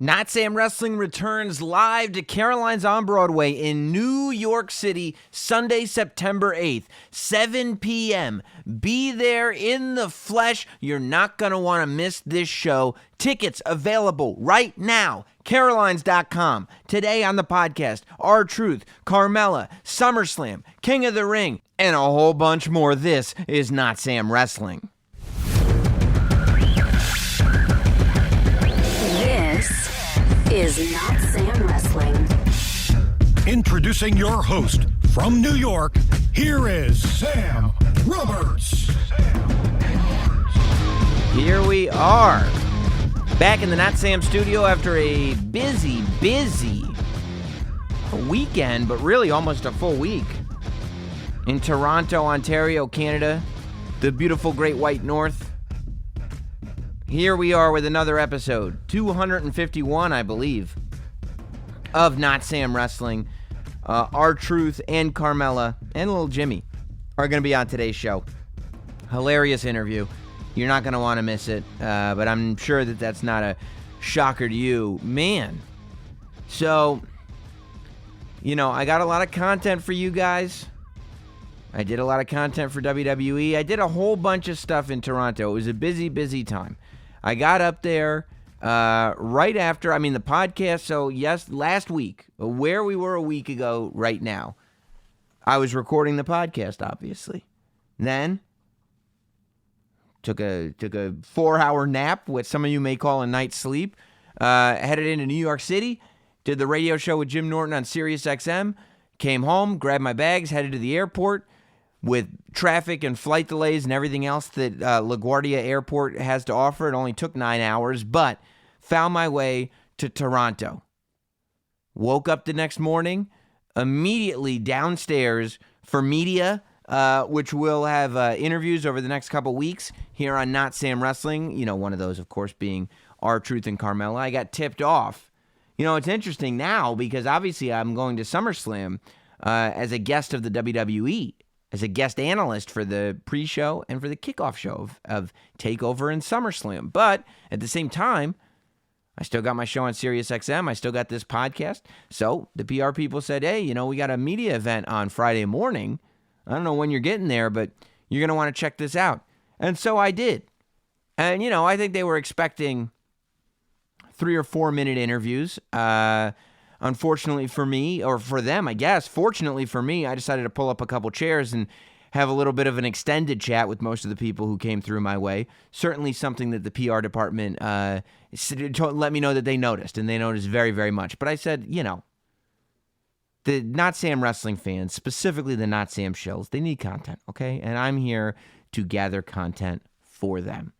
Notsam Wrestling returns live to Caroline's on Broadway in New York City, Sunday, September 8th, 7 p.m. Be there in the flesh. You're not going to want to miss this show. Tickets available right now. Carolines.com. Today on the podcast, Truth, Carmella, Summerslam, King of the Ring, and a whole bunch more. This is Notsam Wrestling. Is Notsam Wrestling. Introducing your host from New York, here is Sam Roberts. Here we are, back in the Notsam studio after a busy weekend, but really almost a full week in Toronto, Ontario, Canada, the beautiful Great White North. Here we are with another episode, 251, I believe, of Notsam Wrestling. Truth and Carmella and little Jimmy are going to be on today's show. Hilarious interview. You're not going to want to miss it, but I'm sure that that's not a shocker to you. Man. So, I got a lot of content for you guys. I did a lot of content for WWE. I did a whole bunch of stuff in Toronto. It was a busy time. I got up there right after, the podcast, so yes, last week, where we were a week ago right now, I was recording the podcast, obviously. Then, took a 4-hour nap, what some of you may call a night's sleep, headed into New York City, did the radio show with Jim Norton on Sirius XM, came home, grabbed my bags, headed to the airport. With traffic and flight delays and everything else that LaGuardia Airport has to offer, it only took 9 hours, but found my way to Toronto. Woke up the next morning, immediately downstairs for media, which will have interviews over the next couple weeks here on Notsam Wrestling. One of those, of course, being Truth and Carmella. I got tipped off. It's interesting now because obviously I'm going to Summerslam as a guest of the WWE. As a guest analyst for the pre-show and for the kickoff show of Takeover and SummerSlam. But at the same time, I still got my show on Sirius XM. I still got this podcast. So the PR people said, hey, we got a media event on Friday morning. I don't know when you're getting there, but you're going to want to check this out. And so I did. And, I think they were expecting 3 or 4 minute interviews. Unfortunately for me, or for them, I guess, fortunately for me, I decided to pull up a couple chairs and have a little bit of an extended chat with most of the people who came through my way. Certainly something that the PR department let me know that they noticed, and they noticed very, very much. But I said, the Notsam Wrestling fans, specifically the Notsam shills, they need content, okay? And I'm here to gather content for them.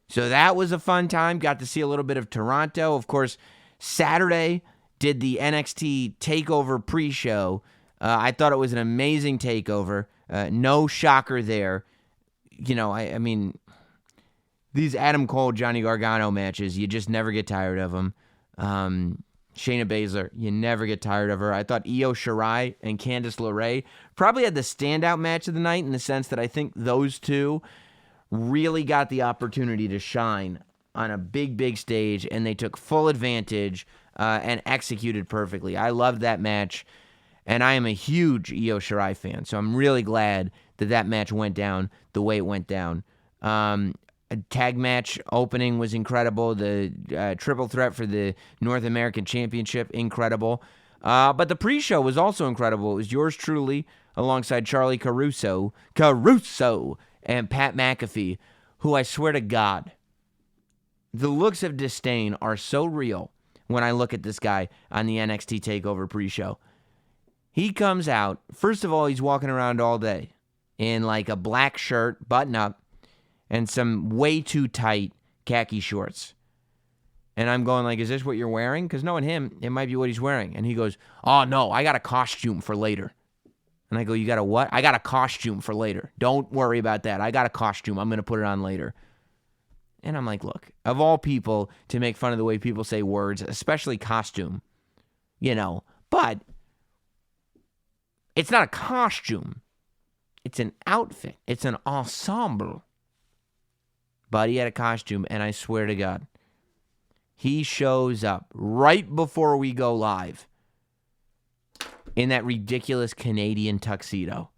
So that was a fun time. Got to see a little bit of Toronto. Of course, Saturday, did the Nxt Takeover Pre-Show. I thought it was an amazing takeover. No shocker there. These Adam Cole, Johnny Gargano matches, you just never get tired of them. Shayna Baszler, you never get tired of her. I thought Io Shirai and Candice LeRae probably had the standout match of the night in the sense that I think those two really got the opportunity to shine on a big stage, and they took full advantage and executed perfectly. I loved that match, and I am a huge Io Shirai fan, so I'm really glad that match went down the way it went down. A tag match opening was incredible. The triple threat for the North American Championship, incredible. But the pre-show was also incredible. It was yours truly, alongside Charlie Caruso, and Pat McAfee, who I swear to God, the looks of disdain are so real when I look at this guy on the NXT TakeOver Pre-Show. He comes out, first of all, he's walking around all day in like a black shirt, button up, and some way too tight khaki shorts. And I'm going like, is this what you're wearing? Because knowing him, it might be what he's wearing. And he goes, oh no, I got a costume for later. And I go, you got a what? I got a costume for later. Don't worry about that. I got a costume. I'm going to put it on later. And I'm like, look, of all people to make fun of the way people say words, especially costume, but it's not a costume. It's an outfit. It's an ensemble. But he had a costume, and I swear to God, he shows up right before we go live in that ridiculous Canadian tuxedo.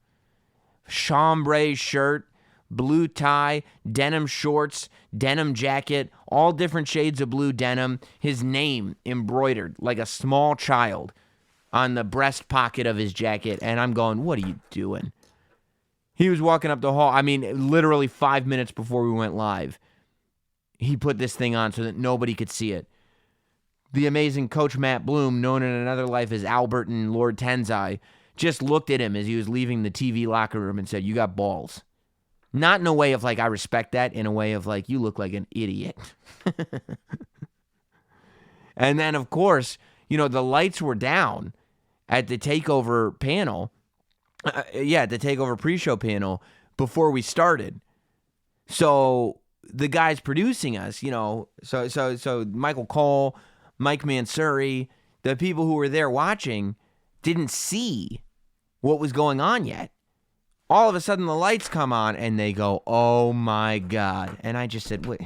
Chambray shirt, blue tie, denim shorts, denim jacket, all different shades of blue denim. His name embroidered like a small child on the breast pocket of his jacket. And I'm going, what are you doing? He was walking up the hall. I mean, literally 5 minutes before we went live, he put this thing on so that nobody could see it. The amazing Coach Matt Bloom, known in another life as Albert and Lord Tenzai, just looked at him as he was leaving the TV locker room and said, you got balls. Not in a way of like, I respect that, in a way of like, you look like an idiot. And then, of course, the lights were down at the Takeover panel. At the Takeover Pre-Show panel before we started. So the guys producing us, so Michael Cole, Mike Mansuri, the people who were there watching didn't see what was going on yet. All of a sudden the lights come on and they go, oh my God. And I just said, wait,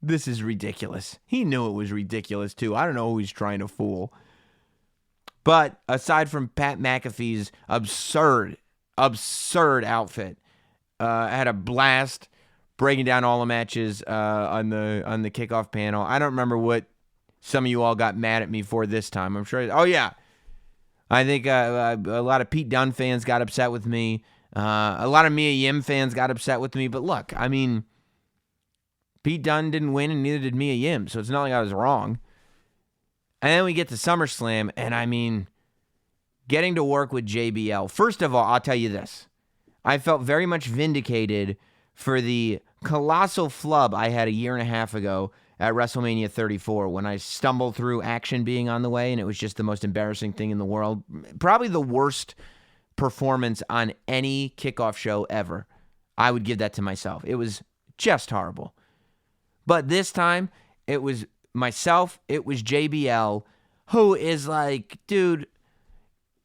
this is ridiculous. He knew it was ridiculous too. I don't know who he's trying to fool. But aside from Pat McAfee's absurd outfit, I had a blast breaking down all the matches on the kickoff panel. I don't remember what some of you all got mad at me for this time. I'm sure. Oh, yeah. I think a lot of Pete Dunne fans got upset with me. A lot of Mia Yim fans got upset with me. But look, I mean, Pete Dunne didn't win and neither did Mia Yim. So it's not like I was wrong. And then we get to SummerSlam. And I mean, getting to work with JBL. First of all, I'll tell you this. I felt very much vindicated for the colossal flub I had a year and a half ago at WrestleMania 34 when I stumbled through Action being on the way, and it was just the most embarrassing thing in the world. Probably the worst performance on any kickoff show ever. I would give that to myself. It was just horrible. But this time, it was myself, it was JBL, who is like, dude,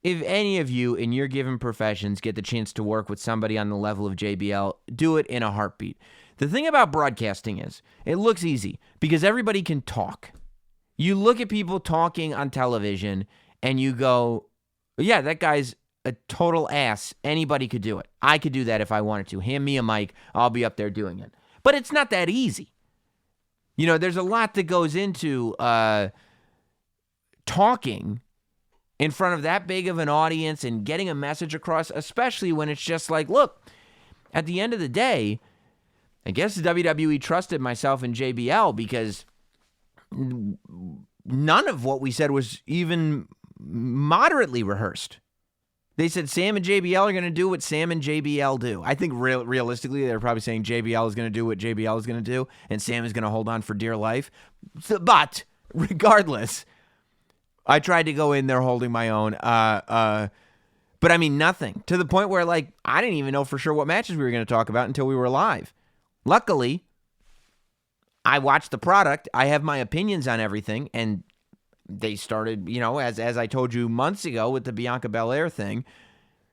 if any of you in your given professions get the chance to work with somebody on the level of JBL, do it in a heartbeat. The thing about broadcasting is, it looks easy because everybody can talk. You look at people talking on television and you go, yeah, that guy's a total ass. Anybody could do it. I could do that if I wanted to. Hand me a mic, I'll be up there doing it. But it's not that easy. There's a lot that goes into talking in front of that big of an audience and getting a message across, especially when it's just like, look, at the end of the day, I guess the WWE trusted myself and JBL because none of what we said was even moderately rehearsed. They said Sam and JBL are going to do what Sam and JBL do. I think realistically, they're probably saying JBL is going to do what JBL is going to do, and Sam is going to hold on for dear life. But regardless, I tried to go in there holding my own. But I mean, nothing. To the point where, like, I didn't even know for sure what matches we were going to talk about until we were live. Luckily, I watched the product. I have my opinions on everything, and they started, as I told you months ago with the Bianca Belair thing,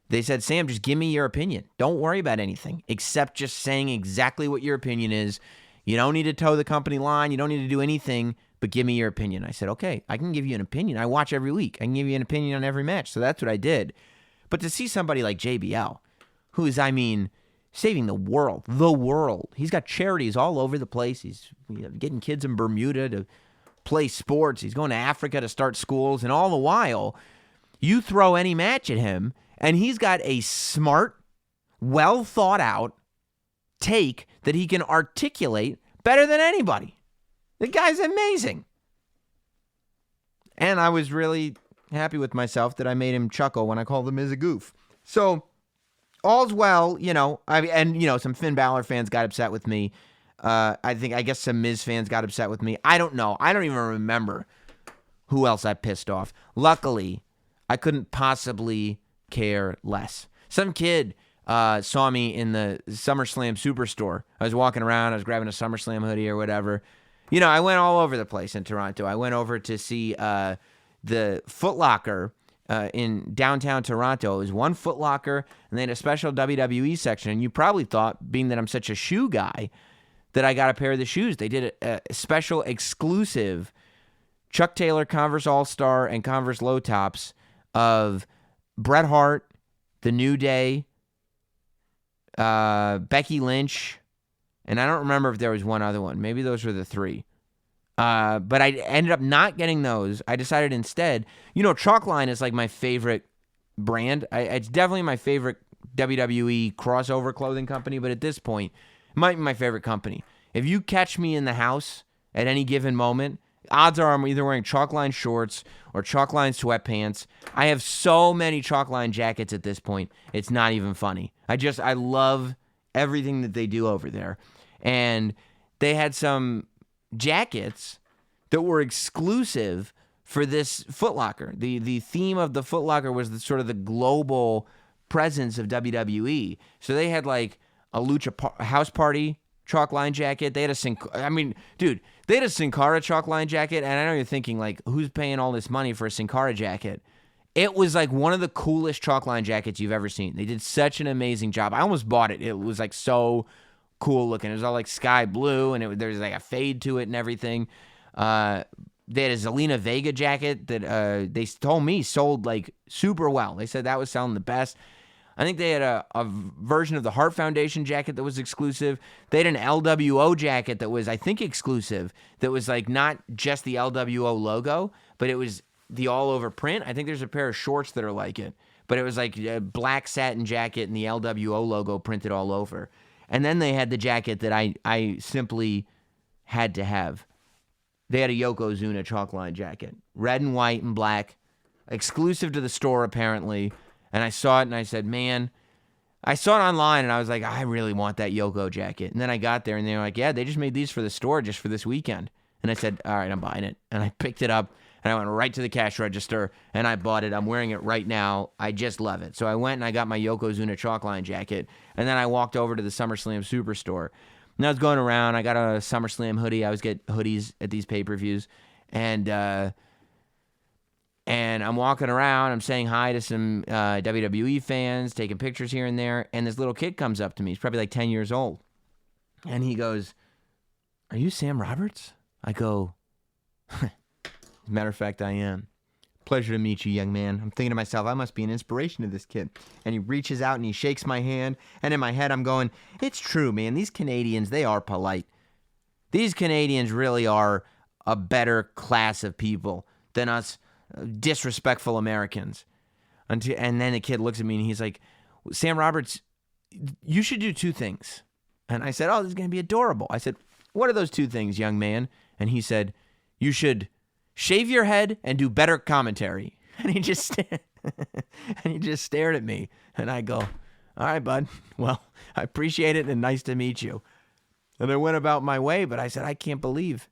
they said, Sam, just give me your opinion. Don't worry about anything except just saying exactly what your opinion is. You don't need to toe the company line. You don't need to do anything, but give me your opinion. I said, okay, I can give you an opinion. I watch every week. I can give you an opinion on every match. So that's what I did. But to see somebody like JBL, who is, saving the world. He's got charities all over the place. He's getting kids in Bermuda to play sports. He's going to Africa to start schools. And all the while, you throw any match at him, and he's got a smart, well thought out take that he can articulate better than anybody. The guy's amazing. And I was really happy with myself that I made him chuckle when I called him a goof. So all's well, some Finn Balor fans got upset with me. I guess some Miz fans got upset with me. I don't know. I don't even remember who else I pissed off. Luckily, I couldn't possibly care less. Some kid saw me in the SummerSlam Superstore. I was walking around. I was grabbing a SummerSlam hoodie or whatever. I went all over the place in Toronto. I went over to see the Foot Locker in downtown Toronto. It was one Foot Locker, and they had a special WWE section. And you probably thought, being that I'm such a shoe guy, that I got a pair of the shoes. They did a special exclusive Chuck Taylor Converse All-Star and Converse Low Tops of Bret Hart, The New Day, Becky Lynch, and I don't remember if there was one other one. Maybe those were the three. But I ended up not getting those. I decided instead, Chalkline is like my favorite brand. It's definitely my favorite WWE crossover clothing company, but at this point, it might be my favorite company. If you catch me in the house at any given moment, odds are I'm either wearing Chalkline shorts or Chalkline sweatpants. I have so many Chalkline jackets at this point, it's not even funny. I love everything that they do over there. And they had some jackets that were exclusive for this Foot Locker. The theme of the Foot Locker was sort of the global presence of WWE. So they had like a Lucha House Party Chalkline jacket. They had a they had a Sin Cara Chalkline jacket, and I know you're thinking like, who's paying all this money for a Sin Cara jacket? It was like one of the coolest Chalkline jackets you've ever seen. They did such an amazing job. I almost bought it. It was like so cool looking. It was all like sky blue, and there's like a fade to it and everything. They had a Zelina Vega jacket that they told me sold like super well. They said that was selling the best. I think they had a version of the Heart Foundation jacket that was exclusive. They had an LWO jacket that was, I think, exclusive. That was like not just the LWO logo, but it was the all-over print. I think there's a pair of shorts that are like it. But it was like a black satin jacket and the LWO logo printed all over. And then they had the jacket that I simply had to have. They had a Yokozuna Chalkline jacket. Red and white and black. Exclusive to the store, apparently. And I saw it and I said, man, I saw it online and I was like, I really want that Yoko jacket. And then I got there and they were like, yeah, they just made these for the store just for this weekend. And I said, all right, I'm buying it. And I picked it up and I went right to the cash register and I bought it. I'm wearing it right now. I just love it. So I went and I got my Yokozuna Chalkline jacket. And then I walked over to the SummerSlam Superstore. And I was going around. I got a SummerSlam hoodie. I always get hoodies at these pay-per-views. And I'm walking around, I'm saying hi to some WWE fans, taking pictures here and there, and this little kid comes up to me. He's probably like 10 years old. And he goes, "Are you Sam Roberts?" I go, "As a matter of fact, I am. Pleasure to meet you, young man." I'm thinking to myself, I must be an inspiration to this kid. And he reaches out and he shakes my hand, and in my head I'm going, it's true, man. These Canadians, they are polite. These Canadians really are a better class of people than us disrespectful Americans. And then the kid looks at me and he's like, "Sam Roberts, you should do two things." And I said, "Oh, this is going to be adorable." I said, "What are those two things, young man?" And he said, "You should shave your head and do better commentary." And he just stared at me. And I go, "All right, bud. Well, I appreciate it and nice to meet you." And I went about my way, but I said, I can't believe,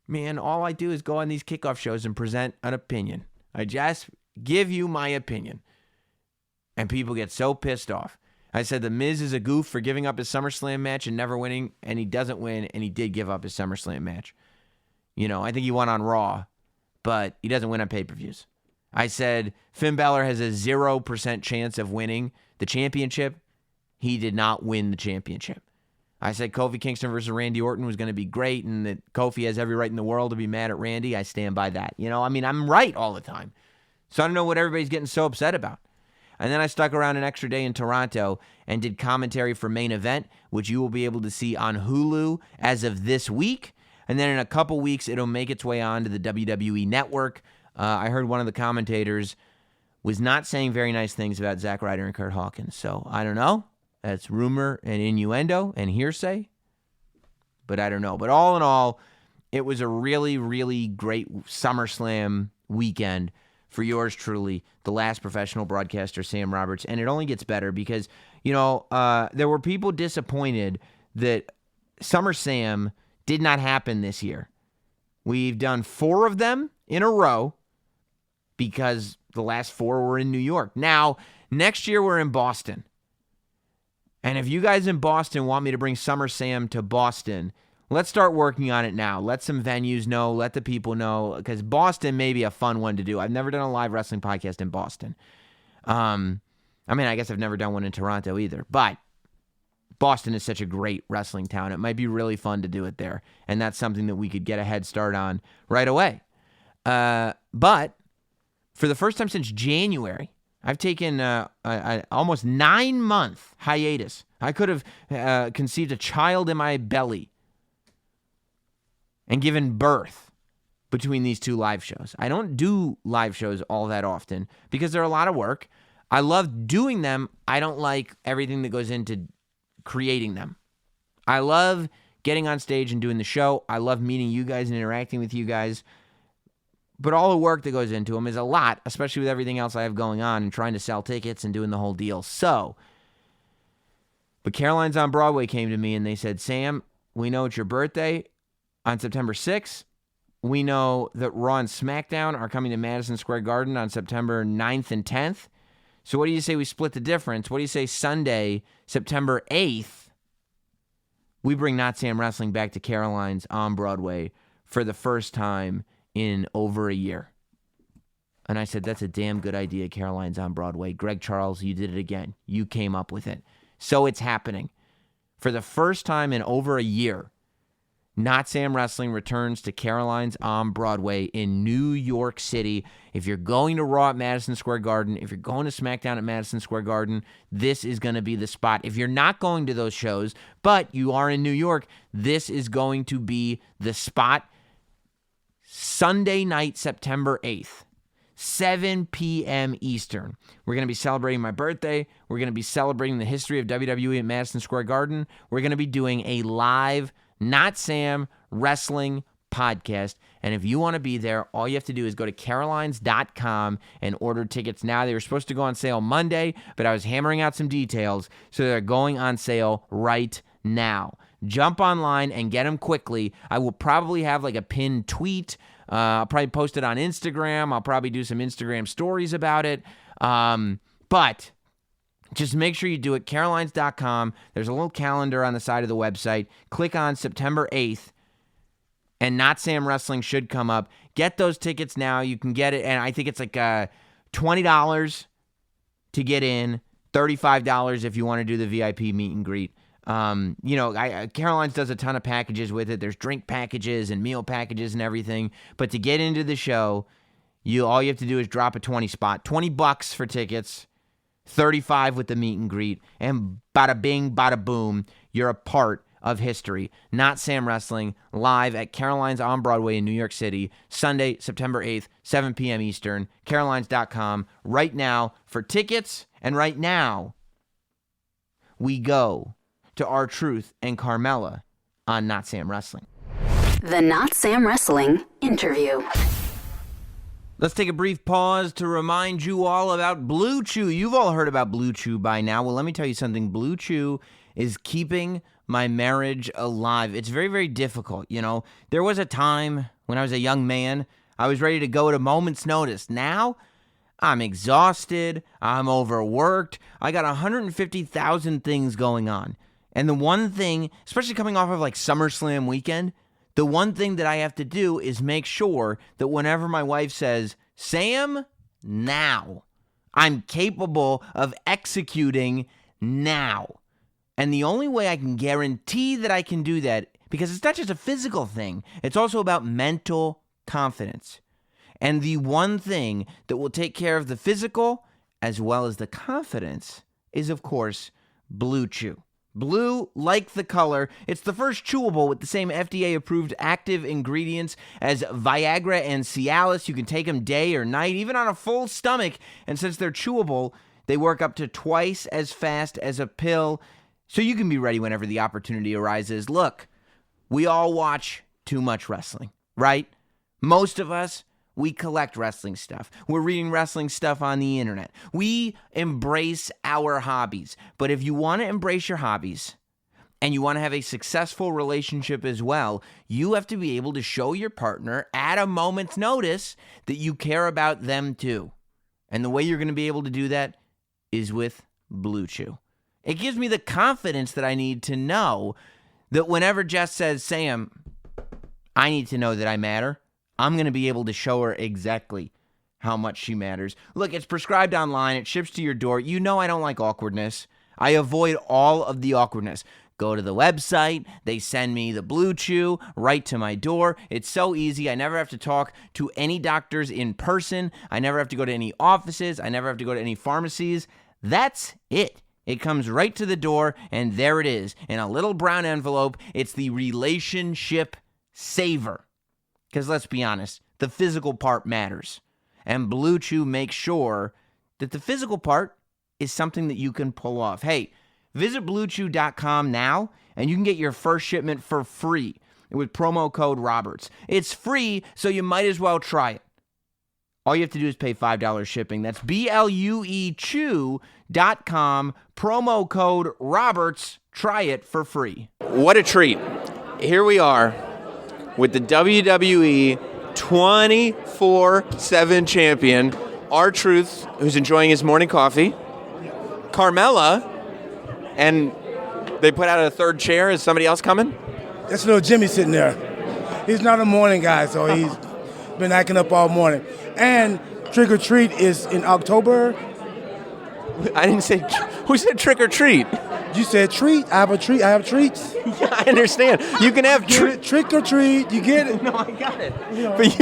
man, all I do is go on these kickoff shows and present an opinion. I just give you my opinion. And people get so pissed off. I said The Miz is a goof for giving up his SummerSlam match and never winning, and he doesn't win, and he did give up his SummerSlam match. I think he won on Raw, but he doesn't win on pay-per-views. I said Finn Balor has a 0% chance of winning the championship. He did not win the championship. I said Kofi Kingston versus Randy Orton was going to be great and that Kofi has every right in the world to be mad at Randy. I stand by that. I'm right all the time. So I don't know what everybody's getting so upset about. And then I stuck around an extra day in Toronto and did commentary for Main Event, which you will be able to see on Hulu as of this week. And then in a couple weeks, it'll make its way on to the WWE Network. I heard one of the commentators was not saying very nice things about Zack Ryder and Kurt Hawkins. So I don't know. That's rumor and innuendo and hearsay, but I don't know. But all in all, it was a really, really great SummerSlam weekend for yours truly, the last professional broadcaster, Sam Roberts. And it only gets better because, there were people disappointed that SummerSlam did not happen this year. We've done 4 of them in a row because the last 4 were in New York. Now, next year we're in Boston. And if you guys in Boston want me to bring SummerSlam to Boston, let's start working on it now. Let some venues know. Let the people know. Because Boston may be a fun one to do. I've never done a live wrestling podcast in Boston. I guess I've never done one in Toronto either. But Boston is such a great wrestling town. It might be really fun to do it there. And that's something that we could get a head start on right away. But for the first time since January, I've taken an almost 9-month hiatus. I could have conceived a child in my belly and given birth between these two live shows. I don't do live shows all that often because they're a lot of work. I love doing them. I don't like everything that goes into creating them. I love getting on stage and doing the show. I love meeting you guys and interacting with you guys. But all the work that goes into them is a lot, especially with everything else I have going on and trying to sell tickets and doing the whole deal. But Caroline's on Broadway came to me and they said, Sam, we know it's your birthday on September 6th. We know that Raw and SmackDown are coming to Madison Square Garden on September 9th and 10th. So what do you say we split the difference? What do you say Sunday, September 8th, we bring Notsam Wrestling back to Caroline's on Broadway for the first time in over a year? And I said, that's a damn good idea, Caroline's on Broadway. Greg Charles, you did it again. You came up with it. So it's happening. For the first time in over a year, Notsam Wrestling returns to Caroline's on Broadway in New York City. If you're going to Raw at Madison Square Garden, if you're going to SmackDown at Madison Square Garden, this is going to be the spot. If you're not going to those shows, but you are in New York, this is going to be the spot. Sunday night, September 8th, 7 p.m. Eastern. We're going to be celebrating my birthday. We're going to be celebrating the history of WWE at Madison Square Garden. We're going to be doing a live Notsam Wrestling podcast. And if you want to be there, all you have to do is go to carolines.com and order tickets now. They were supposed to go on sale Monday, but I was hammering out some details, so they're going on sale right now. Jump online and get them quickly. I will probably have like a pinned tweet. I'll probably post it on Instagram. I'll probably do some Instagram stories about it. But just make sure you do it. Carolines.com. There's a little calendar on the side of the website. Click on September 8th, and Notsam Wrestling should come up. Get those tickets now. You can get it, and I think it's like $20 to get in, $35 if you want to do the VIP meet and greet. Caroline's does a ton of packages with it. There's drink packages and meal packages and everything. But to get into the show, all you have to do is drop a 20 spot. $20 for tickets, $35 with the meet and greet, and bada bing, bada boom, you're a part of history. Notsam Wrestling live at Caroline's on Broadway in New York City, Sunday, September 8th, 7 p.m. Eastern. Carolines.com right now for tickets. And right now, we go to our Truth and Carmella on Notsam Wrestling. The Notsam Wrestling interview. Let's take a brief pause to remind you all about Blue Chew. You've all heard about Blue Chew by now. Well, let me tell you something. Blue Chew is keeping my marriage alive. It's very, very difficult. There was a time when I was a young man, I was ready to go at a moment's notice. Now, I'm exhausted. I'm overworked. I got 150,000 things going on. And the one thing, especially coming off of like Summerslam weekend, the one thing that I have to do is make sure that whenever my wife says, Sam, now, I'm capable of executing now. And the only way I can guarantee that I can do that, because it's not just a physical thing, it's also about mental confidence. And the one thing that will take care of the physical as well as the confidence is, of course, Blue Chew. Blue, like the color, it's the first chewable with the same FDA-approved active ingredients as Viagra and Cialis. You can take them day or night, even on a full stomach. And since they're chewable, they work up to twice as fast as a pill, so you can be ready whenever the opportunity arises. Look, we all watch too much wrestling, right? Most of us, we collect wrestling stuff. We're reading wrestling stuff on the internet. We embrace our hobbies. But if you want to embrace your hobbies and you want to have a successful relationship as well, you have to be able to show your partner at a moment's notice that you care about them too. And the way you're going to be able to do that is with Blue Chew. It gives me the confidence that I need to know that whenever Jess says, Sam, I need to know that I matter, I'm going to be able to show her exactly how much she matters. Look, it's prescribed online. It ships to your door. You know I don't like awkwardness. I avoid all of the awkwardness. Go to the website, they send me the Blue Chew right to my door. It's so easy. I never have to talk to any doctors in person. I never have to go to any offices. I never have to go to any pharmacies. That's it. It comes right to the door, and there it is. In a little brown envelope, it's the relationship saver. Because let's be honest, the physical part matters. And Blue Chew makes sure that the physical part is something that you can pull off. Hey, visit BlueChew.com now, and you can get your first shipment for free with promo code Roberts. It's free, so you might as well try it. All you have to do is pay $5 shipping. That's BlueChew.com, promo code Roberts. Try it for free. What a treat. Here we are with the WWE 24/7 champion, R-Truth, who's enjoying his morning coffee, Carmella, and they put out a third chair. Is somebody else coming? That's little Jimmy sitting there. He's not a morning guy, so he's been acting up all morning. And Trick or Treat is in October. I didn't say. Who said trick or treat? You said treat. I have a treat. I have treats. Yeah, I understand. You can have trick or treat. You get it? No, I got it. But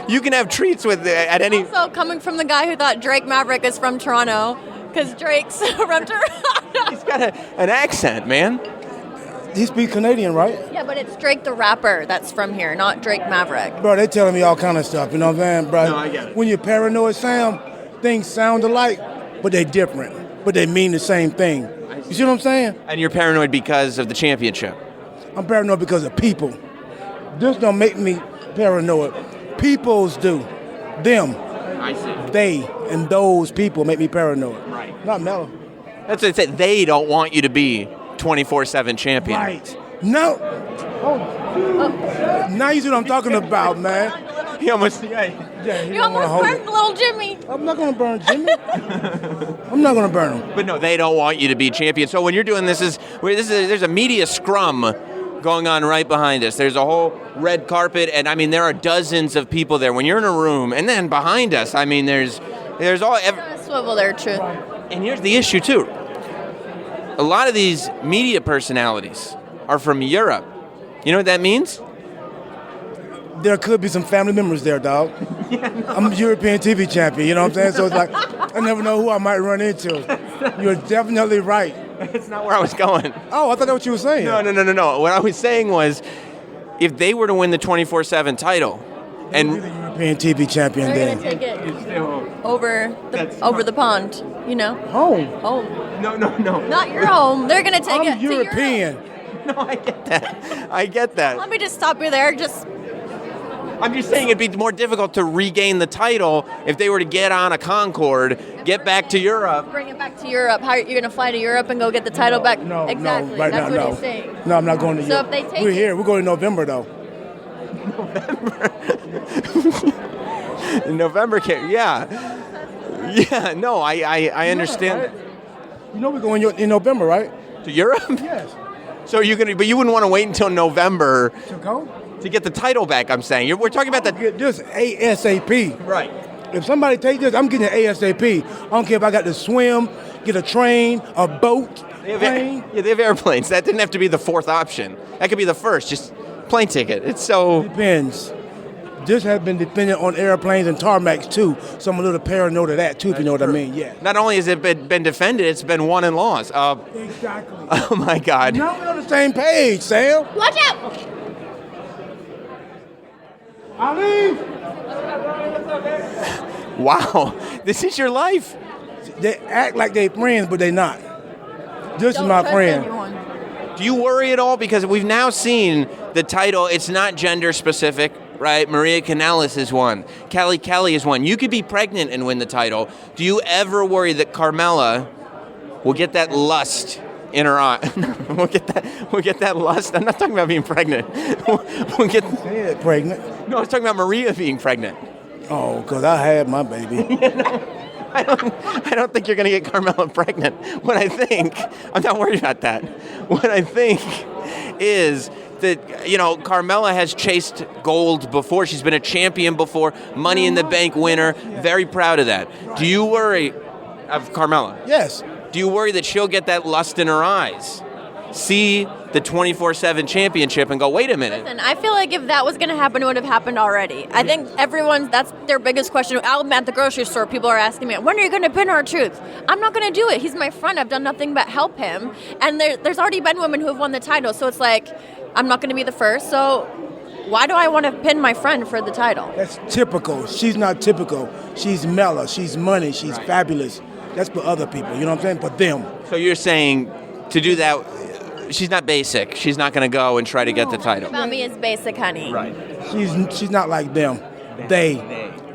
you can have treats with at any. Also, coming from the guy who thought Drake Maverick is from Toronto, because Drake's from Toronto. He's got an accent, man. He speaks Canadian, right? Yeah, but it's Drake the rapper that's from here, not Drake Maverick. Bro, they telling me all kind of stuff. You know what I'm saying, bro? No, I get it. When you're paranoid, Sam, things sound alike, but they're different. But they mean the same thing. You see what I'm saying? And you're paranoid because of the championship. I'm paranoid because of people. This don't make me paranoid. Peoples do. Them. I see. They and those people make me paranoid. Right. Not Mello. That's what it said. They don't want you to be 24/7 champion. Right. No. Oh. Now you see what I'm talking about, man. He almost. Yeah, You almost burned little Jimmy. I'm not going to burn Jimmy. I'm not going to burn him. But no, they don't want you to be champion. So when you're doing there's a media scrum going on right behind us. There's a whole red carpet, and I mean there are dozens of people there. When you're in a room, and then behind us, I mean there's all. Swivel there, Truth. And here's the issue too. A lot of these media personalities are from Europe. You know what that means? There could be some family members there, dog. Yeah, no. I'm a European TV champion, you know what I'm saying? So it's like, I never know who I might run into. You're definitely right. That's not where I was going. Oh, I thought that's what you were saying. No. What I was saying was, if they were to win the 24/7 title, and the European TV champion, They're then gonna take it over the pond, you know. Home. Home. No. Not your home. They're gonna take it I'm European. to your home. No, I get that. Let me just stop you there. I'm just saying it'd be more difficult to regain the title if they were to get on a Concorde, get back to Europe. Bring it back to Europe. How you're going to fly to Europe and go get the title back? No, exactly. right That's now, what he's saying. No, I'm not going to Europe. So if they take We're here. We're going in November, though. November, yeah. Yeah, no, I understand. Right? You know we're going in November, right? To Europe? Yes. So but you wouldn't want to wait until November To go? to get the title back, I'm saying. We're talking about Get this ASAP. Right. If somebody take this, I'm getting it ASAP. I don't care if I got to swim, get a train, a boat, plane. Yeah, they have airplanes. That didn't have to be the fourth option. That could be the first, just plane ticket. It's so... Depends. This has been dependent on airplanes and tarmacs, too. So I'm a little paranoid of that, too, if you know what I mean. Yeah. Not only has it been defended, it's been won in laws. Exactly. Oh, my God. Now we're on the same page, Sam. Watch out! Ali! Wow. This is your life. They act like they friends, but they not. This Don't is my trust friend. anyone. Do you worry at all? Because we've now seen the title. It's not gender specific, right? Maria Kanellis is one. Kelly Kelly is one. You could be pregnant and win the title. Do you ever worry that Carmella will get that lust in her eye? We'll get that lust. I'm not talking about being pregnant. We'll get Pregnant. No, I was talking about Maria being pregnant. Oh, because I had my baby. I don't think you're going to get Carmella pregnant. What I think, I'm not worried about that. What I think is that, Carmella has chased gold before. She's been a champion before, Money in the Bank winner. Very proud of that. Do you worry of Carmella? Yes. Do you worry that she'll get that lust in her eyes? See the 24/7 championship and go, wait a minute. Listen, I feel like if that was going to happen, it would have happened already. I think that's their biggest question. I'm at the grocery store. People are asking me, when are you going to pin R-Truth? I'm not going to do it. He's my friend. I've done nothing but help him. And there's already been women who have won the title. So it's like, I'm not going to be the first. So why do I want to pin my friend for the title? That's typical. She's not typical. She's mellow. She's money. She's fabulous. That's for other people. You know what I'm saying? For them. So you're saying to do that, she's not basic. She's not going to go and try to get the title. About me is basic, honey. Right. She's not like them. They.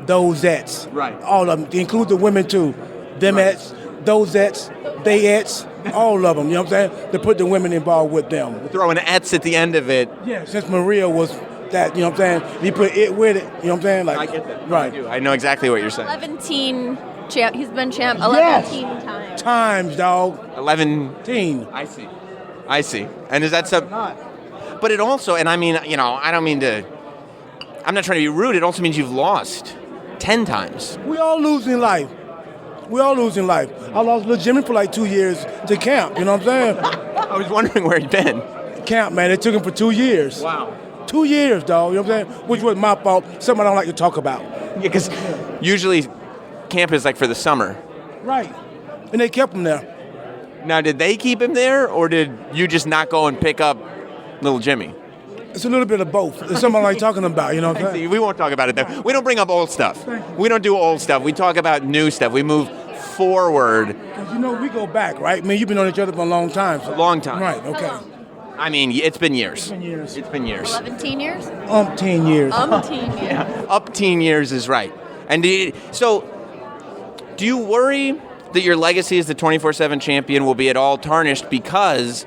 Those-ettes. Right. All of them. They include the women too. Them-ettes, those-ettes, they-ettes, all of them. You know what I'm saying? They put the women involved with them. Throw an ets at the end of it. Yeah, since Maria was that, you know what I'm saying? You put it with it, you know what I'm saying? Like, I get that. Right. I do. I know exactly what you're saying. 11 champ. He's been champ 11 times. Times, dog. 11. Teen. I see. And is that something? But it also, and I mean, you know, I don't mean to, I'm not trying to be rude. It also means you've lost 10 times. We all lose in life. I lost little Jimmy for like 2 years to camp, you know what I'm saying? I was wondering where he'd been. Camp, man, it took him for 2 years. Wow. 2 years, dog, you know what I'm saying? Which was my fault, something I don't like to talk about. Yeah, because usually camp is like for the summer. Right. And they kept him there. Now, did they keep him there, or did you just not go and pick up little Jimmy? It's a little bit of both. It's something I like talking about, you know what I'm saying? See, we won't talk about it though. We don't bring up old stuff. We don't do old stuff. We talk about new stuff. We move forward. Because, you know, we go back, right? I mean, you've been on each other for a long time. So. A long time. Right, okay. I mean, it's been years. It's been years. 17 years? 10 years. 10 years. Yeah, up 10 years is right. And do you worry that your legacy as the 24/7 champion will be at all tarnished because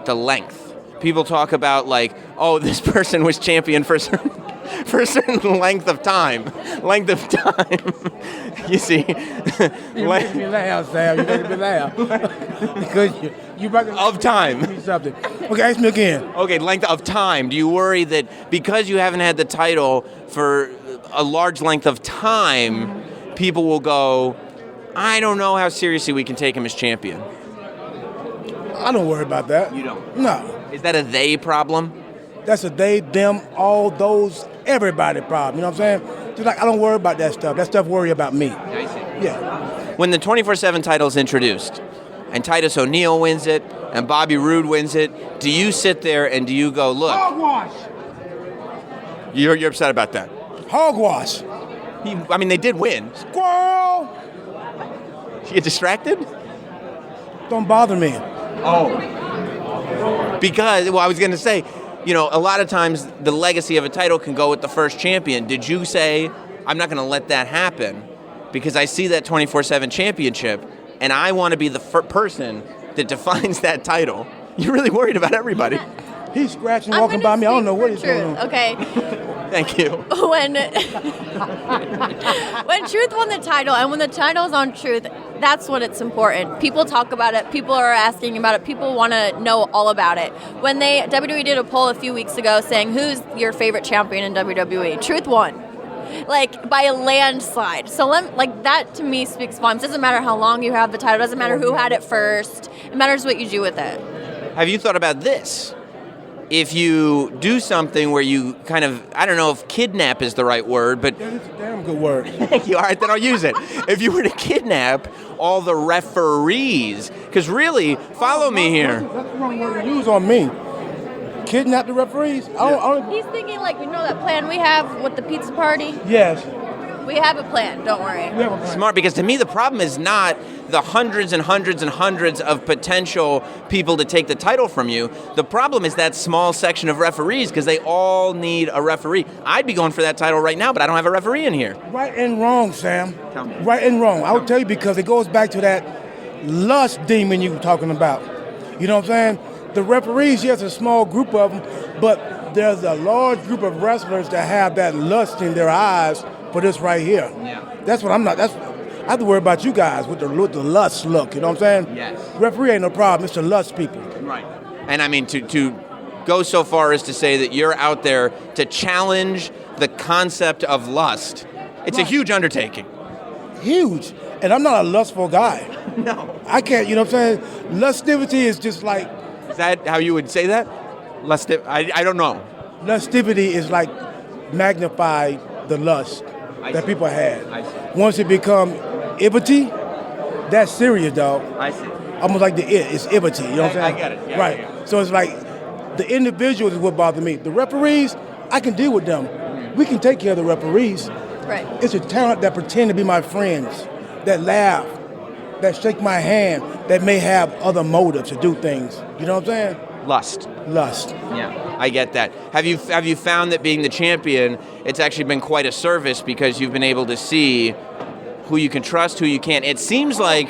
the length? People talk about like, oh, this person was champion for a certain length of time. You see. You make me laugh, Sam. You make me laugh. Because you of time. Something. Okay, ask me again. Okay, length of time. Do you worry that because you haven't had the title for a large length of time, people will go, I don't know how seriously we can take him as champion? I don't worry about that. You don't? No. Is that a they problem? That's a they, them, all those, everybody problem. You know what I'm saying? Just like I don't worry about that stuff. That stuff worry about me. I see. Yeah. When the 24/7 title is introduced, and Titus O'Neil wins it, and Bobby Roode wins it, do you sit there and do you go, look? Hogwash. You're upset about that? Hogwash. They did win. Squirrel. You get distracted? Don't bother me. Oh. Because, I was going to say, you know, a lot of times the legacy of a title can go with the first champion. Did you say, I'm not going to let that happen because I see that 24/7 championship and I want to be the person that defines that title? You're really worried about everybody. He's scratching, walking by me. I don't know what he's doing. Okay. Thank you. When Truth won the title, and when the title's on Truth, that's when it's important. People talk about it. People are asking about it. People want to know all about it. When WWE did a poll a few weeks ago saying, who's your favorite champion in WWE? Truth won. Like, by a landslide. So, that to me speaks volumes. It doesn't matter how long you have the title. It doesn't matter who had it first. It matters what you do with it. Have you thought about this? If you do something where you kind of, I don't know if kidnap is the right word, but... It's a damn good word. Thank you. All right, then I'll use it. If you were to kidnap all the referees, because really, follow me here. That's the wrong word to use on me. Kidnap the referees? He's thinking, that plan we have with the pizza party? Yes. We have a plan, don't worry. We have a plan. Smart, because to me the problem is not the hundreds and hundreds and hundreds of potential people to take the title from you. The problem is that small section of referees, because they all need a referee. I'd be going for that title right now, but I don't have a referee in here. Right and wrong, Sam. Tell me. Right and wrong. I will tell you because it goes back to that lust demon you were talking about. You know what I'm saying? The referees, yes, a small group of them, but there's a large group of wrestlers that have that lust in their eyes for this right here. Yeah. That's what I'm not. I have to worry about you guys with the lust look. You know what I'm saying? Yes. Referee ain't no problem. It's the lust people. Right. And I mean, to go so far as to say that you're out there to challenge the concept of lust, it's a huge undertaking. Huge. And I'm not a lustful guy. No. I can't, you know what I'm saying? Lustivity is just like, Is that how you would say that? I don't know. lustivity is like magnified the lust I that see. people had. I see. Once it become ibity, that's serious, dog. I see. Almost like it's ibity, you know what I'm saying? I get it. Yeah, right. yeah. So it's like the individuals is what bothers me. The referees, I can deal with them. We can take care of the referees. Right. It's a talent that pretend to be my friends, that laugh, that shake my hand, that may have other motives to do things. You know what I'm saying? Lust. Lust. Yeah, I get that. Have you found that being the champion, it's actually been quite a service because you've been able to see who you can trust, who you can't. It seems like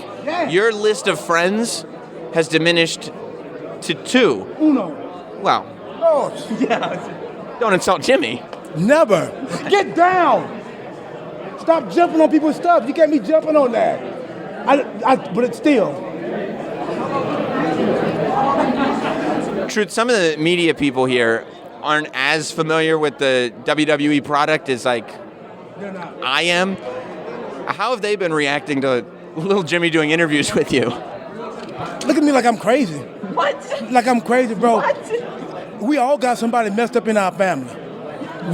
your list of friends has diminished to 2. Uno. Well, Dos. yeah. Don't insult Jimmy. Never. Get down. Stop jumping on people's stuff. You can't be jumping on that. But it's still. Truth, some of the media people here aren't as familiar with the WWE product as like They're not. I am. How have they been reacting to little Jimmy doing interviews with you? Look at me like I'm crazy. What? Like I'm crazy, bro. We all got somebody messed up in our family.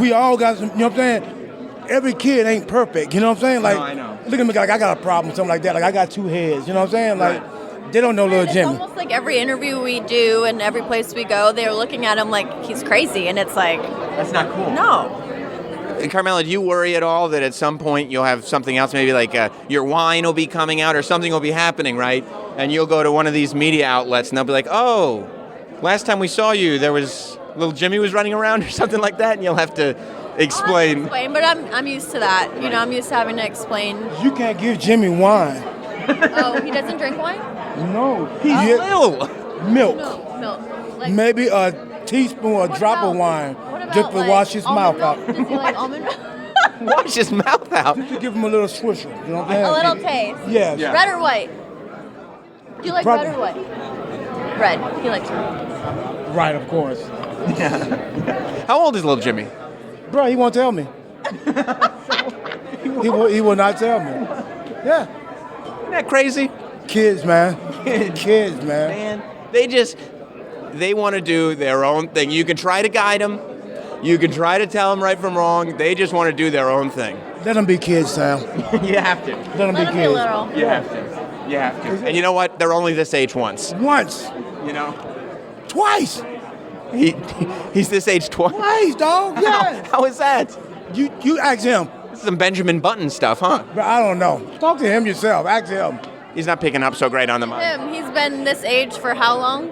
We all got some, you know what I'm saying? Every kid ain't perfect, you know what I'm saying? Like, I know. Look at me like I got a problem, something like that. Like I got 2 heads, you know what I'm saying? Like, they don't know little It's Jimmy. almost like every interview we do and every place we go, they're looking at him like he's crazy, and it's like, That's not cool. no. Carmella, do you worry at all that at some point you'll have something else, maybe like your wine will be coming out or something will be happening, right? And you'll go to one of these media outlets and they'll be like, oh, last time we saw you, there was little Jimmy was running around or something like that, and you'll have to explain. But I'm used to that. You know, I'm used to having to explain. You can't give Jimmy wine. Oh, he doesn't drink wine? No. He's little. Milk. No, milk. Like, Maybe a teaspoon or a what drop about- of wine. what about, Just to like, wash his mouth almond out. milk? Does he like almond milk? Wash his mouth out. To give him a little swisher, you know what I'm saying? A little taste. Yes. Yeah. Red or white? Do you like Probably- red or white? Red. He likes red. Right, of course. How old is little Jimmy? Bro, he won't tell me. he will not tell me. Yeah. Isn't that crazy? Kids, man. Kids, man. Man, they want to do their own thing. You can try to guide them. You can try to tell them right from wrong. They just want to do their own thing. Let them be kids, Sam. You have to. Let them Let be him be kids. little. You have to. You have to. And you know what? They're only this age once. Once. You know? Twice. He's this age twice. Twice, dog. Yeah. How is that? You ask him. This is some Benjamin Button stuff, huh? But I don't know. Talk to him yourself. Ask him. He's not picking up so great on the mic. He's been this age for how long?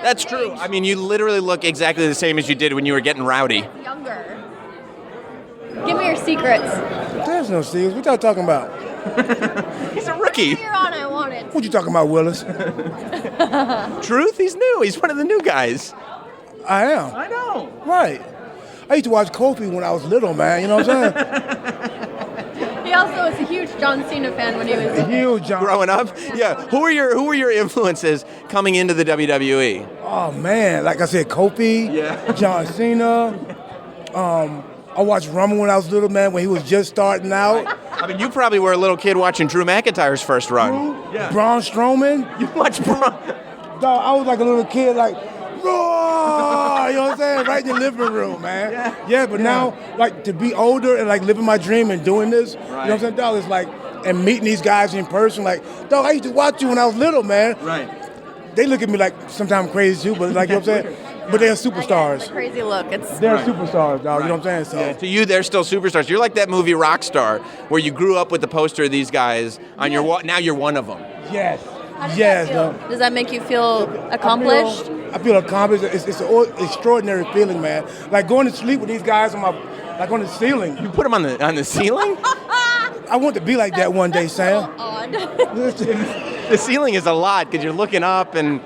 That's true. I mean, you literally look exactly the same as you did when you were getting rowdy. Younger. Give me your secrets. There's no secrets. What y'all talking about? He's a rookie. You're on, I want it. What you talking about, Willis? Truth? He's new. He's one of the new guys. I am. I know. Right. I used to watch Kofi when I was little, man. You know what I'm saying? He also was a huge John Cena fan when he was Huge, John. Growing up? Yeah. Who were your influences coming into the WWE? Oh man, like I said, Kofi, Yeah. John Cena. I watched Rumble when I was little, man, when he was just starting out. I mean, you probably were a little kid watching Drew McIntyre's first run. Yeah. Braun Strowman. You watched Braun. Dog, I was like a little kid, like, roar! You know what I'm saying? Right in the living room, man. Yeah, but now, like, to be older and like living my dream and doing this, you know what I'm saying, dog? It's like, and meeting these guys in person, like, dog, I used to watch you when I was little, man. Right. They look at me like sometimes crazy too, but like, you know what I'm saying? But they're It's a superstars. crazy look. It's They're superstars, dog. You know what I'm saying? So. Yeah, to you, they're still superstars. You're like that movie Rockstar, where you grew up with the poster of these guys on your wall. Now you're one of them. Yes. How does Yes. that feel? dog. Does that make you feel accomplished? I feel accomplished. It's an extraordinary feeling, man. Like going to sleep with these guys on the ceiling. You put them on the ceiling. I want to be like that one day, Sam. Odd. The ceiling is a lot because you're looking up and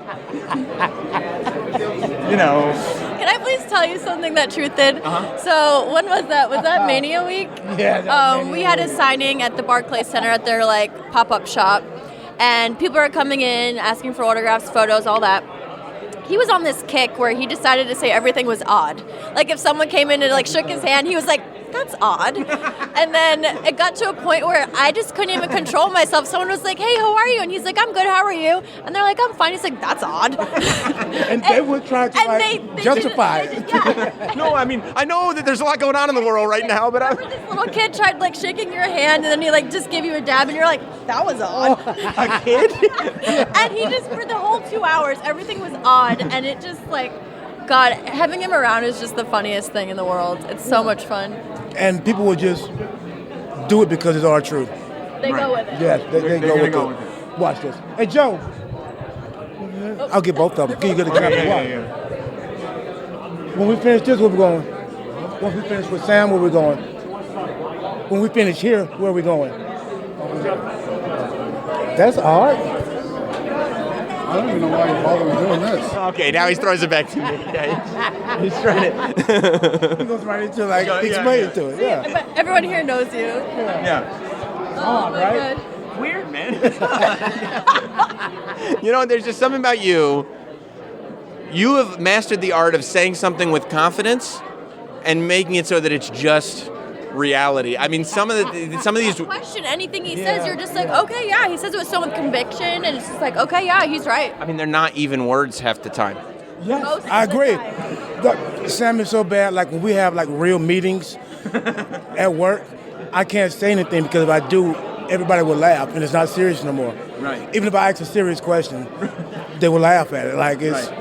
you know. Can I please tell you something that Truth did? So when was that? Was that Mania Week? Yeah, that was Mania We had a Week. signing at the Barclays Center at their like pop-up shop, and people are coming in asking for autographs, photos, all that. He was on this kick where he decided to say everything was odd. Like if someone came in and like shook his hand, he was like, that's odd. And then it got to a point where I just couldn't even control myself. Someone was like, hey, how are you? And he's like, I'm good, how are you? And they're like, I'm fine. He's like, that's odd. And they would try to they justify it. Yeah. No, I mean, I know that there's a lot going on in the world right now, but Remember this little kid tried like shaking your hand and then he like just gave you a dab and you're like, that was odd. a kid? And he just, for the whole 2 hours, everything was odd. And it just like, God, having him around is just the funniest thing in the world. It's so much fun. And people will just do it because it's our truth. They go with it. Yes, they go with it. Watch this. Hey, Joe. I'll get both of them. Can you get the camera? Watch. When we finish this, where we going? Once we finish with Sam, where we going? When we finish here, where are we going? That's odd. I don't even know why you're bothering doing this. Okay, now he throws it back to me. Yeah, he's trying to. He goes right into explain it to it. Yeah. But everyone here knows you. Yeah. Oh my right? God. Weird, man. You know, there's just something about you. You have mastered the art of saying something with confidence and making it so that it's just reality. I mean, some of these. Question anything he says, you're just like, okay, yeah. He says it with so much conviction, and it's just like, okay, yeah, he's right. I mean, they're not even words half the time. Yes, Most of I the agree. time. Look, Sam is so bad. Like when we have like real meetings at work, I can't say anything because if I do, everybody will laugh, and it's not serious no more. Right. Even if I ask a serious question, they will laugh at it. Like it's. Right.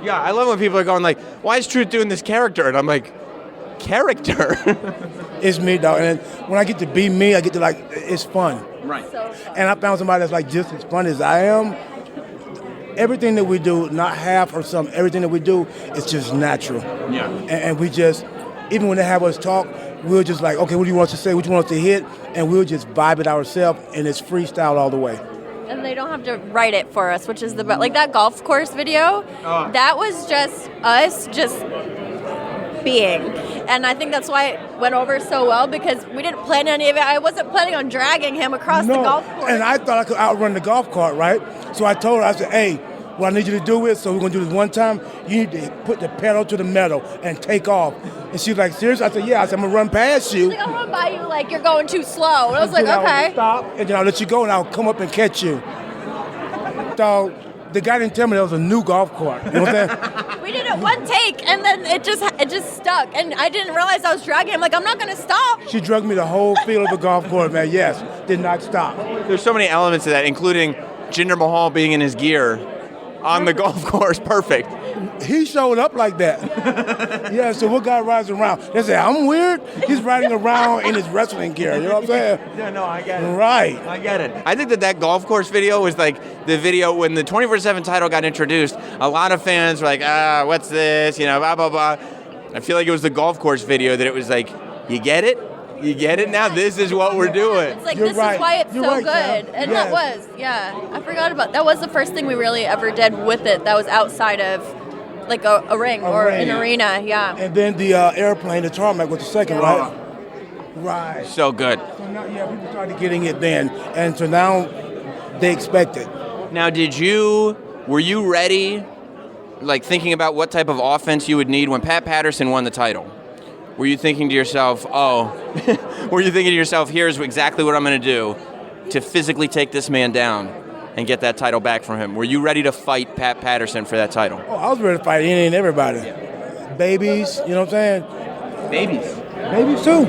Yeah, I love when people are going like, "Why is Truth doing this character?" And I'm like, "Character." It's me, dog. And when I get to be me, I get to like, it's fun. Right. So fun. And I found somebody that's like just as fun as I am. Everything that we do, not half or some, everything that we do is just natural. Yeah. And we just, even when they have us talk, we'll just like, okay, what do you want us to say? What do you want us to hit? And we'll just vibe it ourselves, and it's freestyle all the way. And they don't have to write it for us, which is the best. Like that golf course video, that was just us just being. And I think that's why it went over so well, because we didn't plan any of it. I wasn't planning on dragging him across the golf course. And I thought I could outrun the golf cart, right? So I told her, I said, hey, what I need you to do is, so we're going to do this one time, you need to put the pedal to the metal and take off. And she was like, serious? I said, yeah. I said, I'm going to run past you. She's like, I'll run by you like you're going too slow. And I was like, Then I'll okay. Stop, and then I'll let you go, and I'll come up and catch you. So the guy didn't tell me there was a new golf cart. You know what I'm saying? We did it one take, and then it just stuck. And I didn't realize I was dragging him. Like, I'm not going to stop. She drug me the whole field of the golf course, man. Yes, did not stop. There's so many elements to that, including Jinder Mahal being in his gear on the golf course. Perfect. He showed up like that. Yeah, so what guy rides around? They say, I'm weird. He's riding around in his wrestling gear. You know what I'm saying? Yeah, no, I get it. Right. I get it. I think that golf course video was like the video when the 24/7 title got introduced. A lot of fans were like, what's this? You know, blah, blah, blah. I feel like it was the golf course video that it was like, you get it? You get it now? This is what we're doing. It's like, You're this right. is why it's You're so right, good. Sam. And Yes. that was, yeah. I forgot about that. Was the first thing we really ever did with it that was outside of like a ring or ring. an arena, yeah. And then the airplane, the tarmac was the second, right? Right. So good. So now, yeah, people started getting it then. And so now they expect it. Now, were you ready, like thinking about what type of offense you would need when Pat Patterson won the title? Were you thinking to yourself, here's exactly what I'm going to do to physically take this man down and get that title back from him? Were you ready to fight Pat Patterson for that title? Oh, I was ready to fight any and everybody. Babies, you know what I'm saying? Babies. Babies too.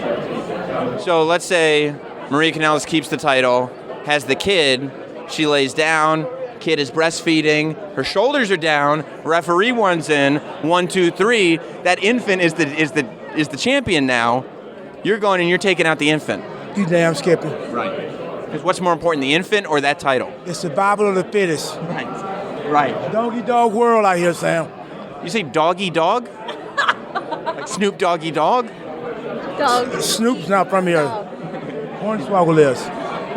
So let's say Maria Kanellis keeps the title, has the kid, she lays down, kid is breastfeeding, her shoulders are down, referee one's in, 1, 2, 3. That infant is the champion now. You're going and you're taking out the infant. You damn skipping. Right. Because what's more important, the infant or that title? It's survival of the fittest. Right. Doggy dog world out here, Sam. You say doggy dog? Like Snoop Doggy Dog? Dog. Snoop's not from here. Hornswoggle is.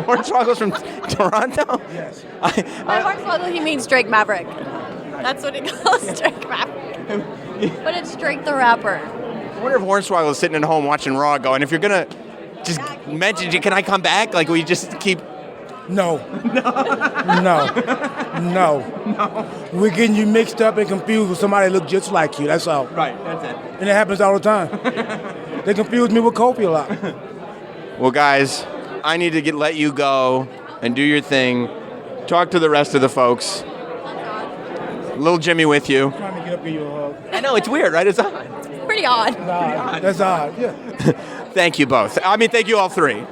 Hornswoggle's from Toronto? Yes. By Hornswoggle, he means Drake Maverick. That's what he calls Drake Maverick. But it's Drake the rapper. I wonder if Hornswoggle is sitting at home watching Raw going, if you're going to just mention, can I come back? Like, we just keep... No. We're getting you mixed up and confused with somebody that look just like you. That's all. Right, that's it. And it happens all the time. They confuse me with Kofi a lot. Well, guys, I need to let you go and do your thing. Talk to the rest of the folks. Little Jimmy with you. I'm trying to get up in your hug. I know, it's weird, right? It's odd. Pretty odd. That's odd, yeah. Thank you both. I mean, thank you all three.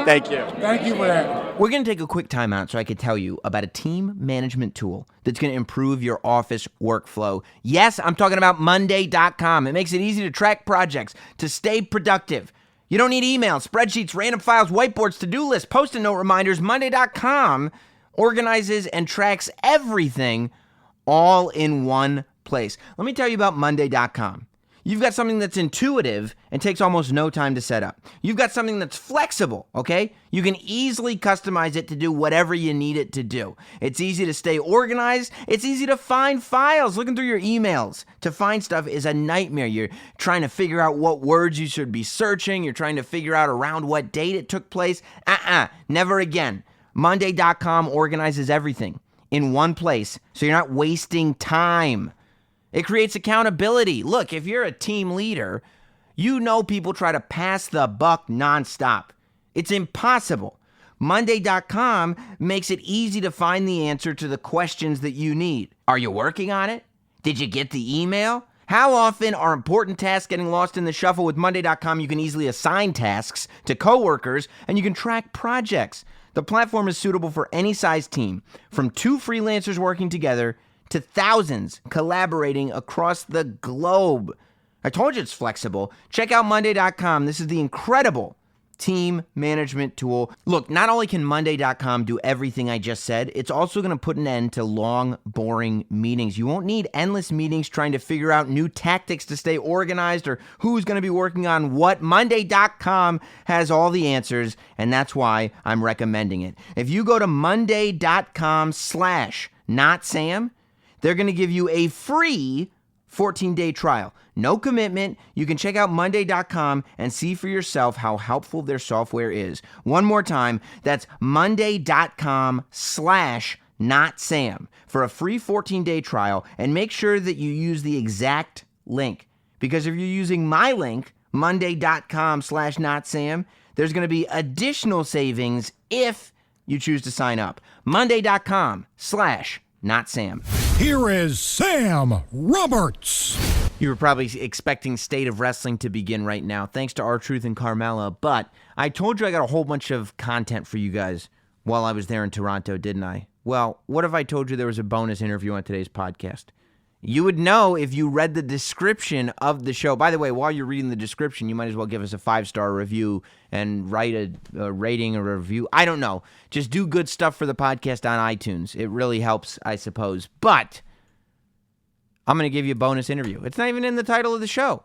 Thank you. Thank you for that. We're going to take a quick timeout so I could tell you about a team management tool that's going to improve your office workflow. Yes, I'm talking about Monday.com. It makes it easy to track projects, to stay productive. You don't need emails, spreadsheets, random files, whiteboards, to-do lists, post-it note reminders. Monday.com organizes and tracks everything all in one place. Let me tell you about Monday.com. You've got something that's intuitive and takes almost no time to set up. You've got something that's flexible, okay? You can easily customize it to do whatever you need it to do. It's easy to stay organized. It's easy to find files. Looking through your emails to find stuff is a nightmare. You're trying to figure out what words you should be searching. You're trying to figure out around what date it took place. Never again. Monday.com organizes everything in one place, so you're not wasting time. It creates accountability. Look, if you're a team leader, you know people try to pass the buck nonstop. It's impossible. Monday.com makes it easy to find the answer to the questions that you need. Are you working on it? Did you get the email? How often are important tasks getting lost in the shuffle? With Monday.com, you can easily assign tasks to coworkers, and you can track projects. The platform is suitable for any size team, from 2 freelancers working together to thousands collaborating across the globe. I told you it's flexible. Check out Monday.com. This is the incredible team management tool. Look, not only can Monday.com do everything I just said, it's also going to put an end to long, boring meetings. You won't need endless meetings trying to figure out new tactics to stay organized or who's going to be working on what. Monday.com has all the answers, and that's why I'm recommending it. If you go to Monday.com/NotSam, they're going to give you a free 14-day trial. No commitment. You can check out Monday.com and see for yourself how helpful their software is. One more time, that's Monday.com/NotSam for a free 14-day trial, and make sure that you use the exact link. Because if you're using my link, Monday.com/NotSam, there's going to be additional savings if you choose to sign up. Monday.com/NotSam. Here is Sam Roberts. You were probably expecting State of Wrestling to begin right now, thanks to our Truth and Carmella, but I told you I got a whole bunch of content for you guys while I was there in Toronto, didn't I? Well, what if I told you there was a bonus interview on today's podcast? You would know if you read the description of the show. By the way, while you're reading the description, you might as well give us a 5-star review and write a rating or a review. I don't know. Just do good stuff for the podcast on iTunes. It really helps, I suppose. But I'm going to give you a bonus interview. It's not even in the title of the show.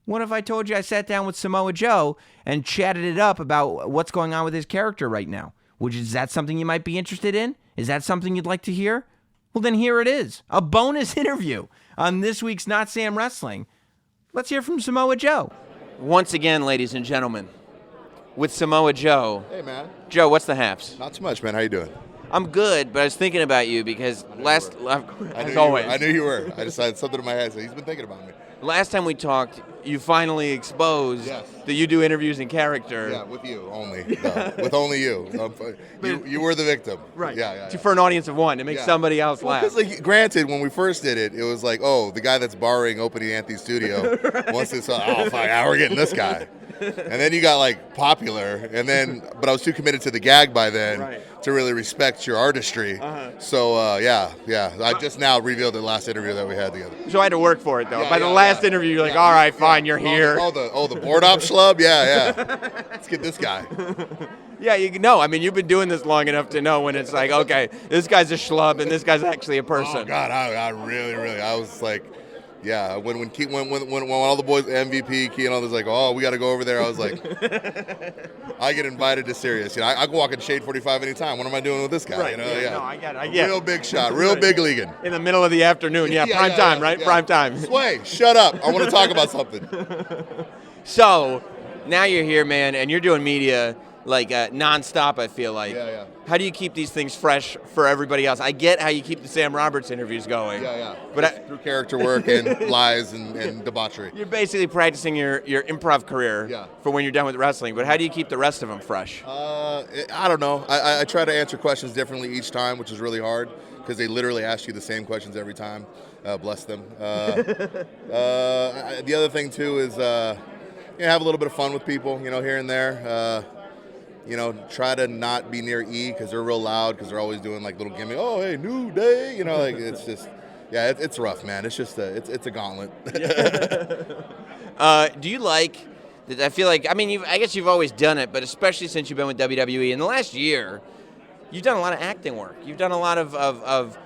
What if I told you I sat down with Samoa Joe and chatted it up about what's going on with his character right now? Is that something you might be interested in? Is that something you'd like to hear? Well, then here it is, a bonus interview on this week's Not Sam Wrestling. Let's hear from Samoa Joe. Once again, ladies and gentlemen, with Samoa Joe. Hey, man. Joe, what's the haps? Not too much, man. How you doing? I'm good, but I was thinking about you because as I always. knew you were. I just had something in my head, so he's been thinking about me. Last time we talked, you finally exposed Yes. that you do interviews in character. Yeah, with you only. No, with only you. You were the victim. Right. Yeah. For an audience of one, to make somebody else laugh. Because, like, granted, when we first did it, it was like, oh, the guy that's borrowing Opie Anthony's studio wants this. Oh, fuck, we're getting this guy. And then you got, like, popular, but I was too committed to the gag by then to really respect your artistry. So, yeah. I just now revealed the last interview that we had together. So I had to work for it, though. By the last interview, you're like, all right, fine, you're here. The board op schlub? Yeah. Let's get this guy. Yeah, you've been doing this long enough to know when it's like, okay, this guy's a schlub and this guy's actually a person. Oh, God, I really, I was like, yeah, when all the boys, MVP, Key and all was like, oh, we got to go over there, I was like, I get invited to Sirius. I can walk in Shade 45 anytime. What am I doing with this guy? Right, Yeah. No, I get it. Real big shot, real big leaguing. In the middle of the afternoon, prime time, right? Yeah. Prime time. Sway, shut up. I want to talk about something. So, now you're here, man, and you're doing media. nonstop, I feel like. Yeah. How do you keep these things fresh for everybody else? I get how you keep the Sam Roberts interviews going. Yeah. But through character work and lies and debauchery. You're basically practicing your improv career for when you're done with wrestling. But how do you keep the rest of them fresh? I don't know. I try to answer questions differently each time, which is really hard because they literally ask you the same questions every time. Bless them. The other thing, too, is have a little bit of fun with people, here and there. Try to not be near E because they're real loud because they're always doing like little gimmicks. Oh, hey, new day. It's just, it's rough, man. It's just it's a gauntlet. Do you like? I feel like I guess you've always done it, but especially since you've been with WWE in the last year, you've done a lot of acting work. You've done a lot of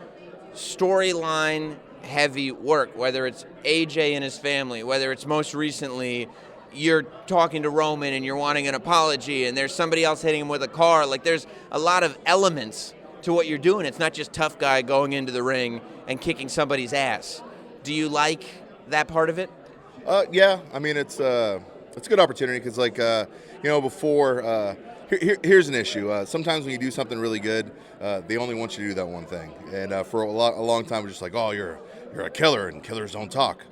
storyline heavy work, whether it's AJ and his family, whether it's most recently you're talking to Roman and you're wanting an apology and there's somebody else hitting him with a car. Like there's a lot of elements to what you're doing. It's not just tough guy going into the ring and kicking somebody's ass. Do you like that part of it? Yeah. It's a good opportunity because before here's an issue. Sometimes when you do something really good, they only want you to do that one thing. And for a long time, we're just like, oh, you're a killer and killers don't talk.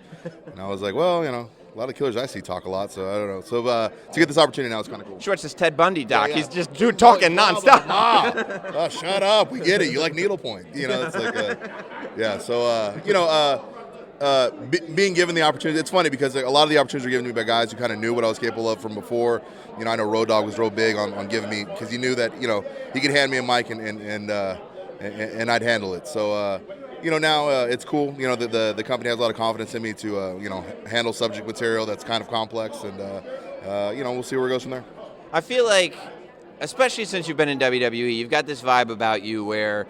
And I was like, well, a lot of killers I see talk a lot, so I don't know. So to get this opportunity now, it's kind of cool. Sure, it's this Ted Bundy doc. Yeah. He's just talking nonstop. Oh, shut up. We get it. You like needlepoint. It's like, yeah. So, being given the opportunity, it's funny because a lot of the opportunities were given to me by guys who kind of knew what I was capable of from before. I know Road Dogg was real big on giving me, because he knew that, he could hand me a mic and I'd handle it. So, now it's cool. The company has a lot of confidence in me to, handle subject material that's kind of complex, and we'll see where it goes from there. I feel like, especially since you've been in WWE, you've got this vibe about you where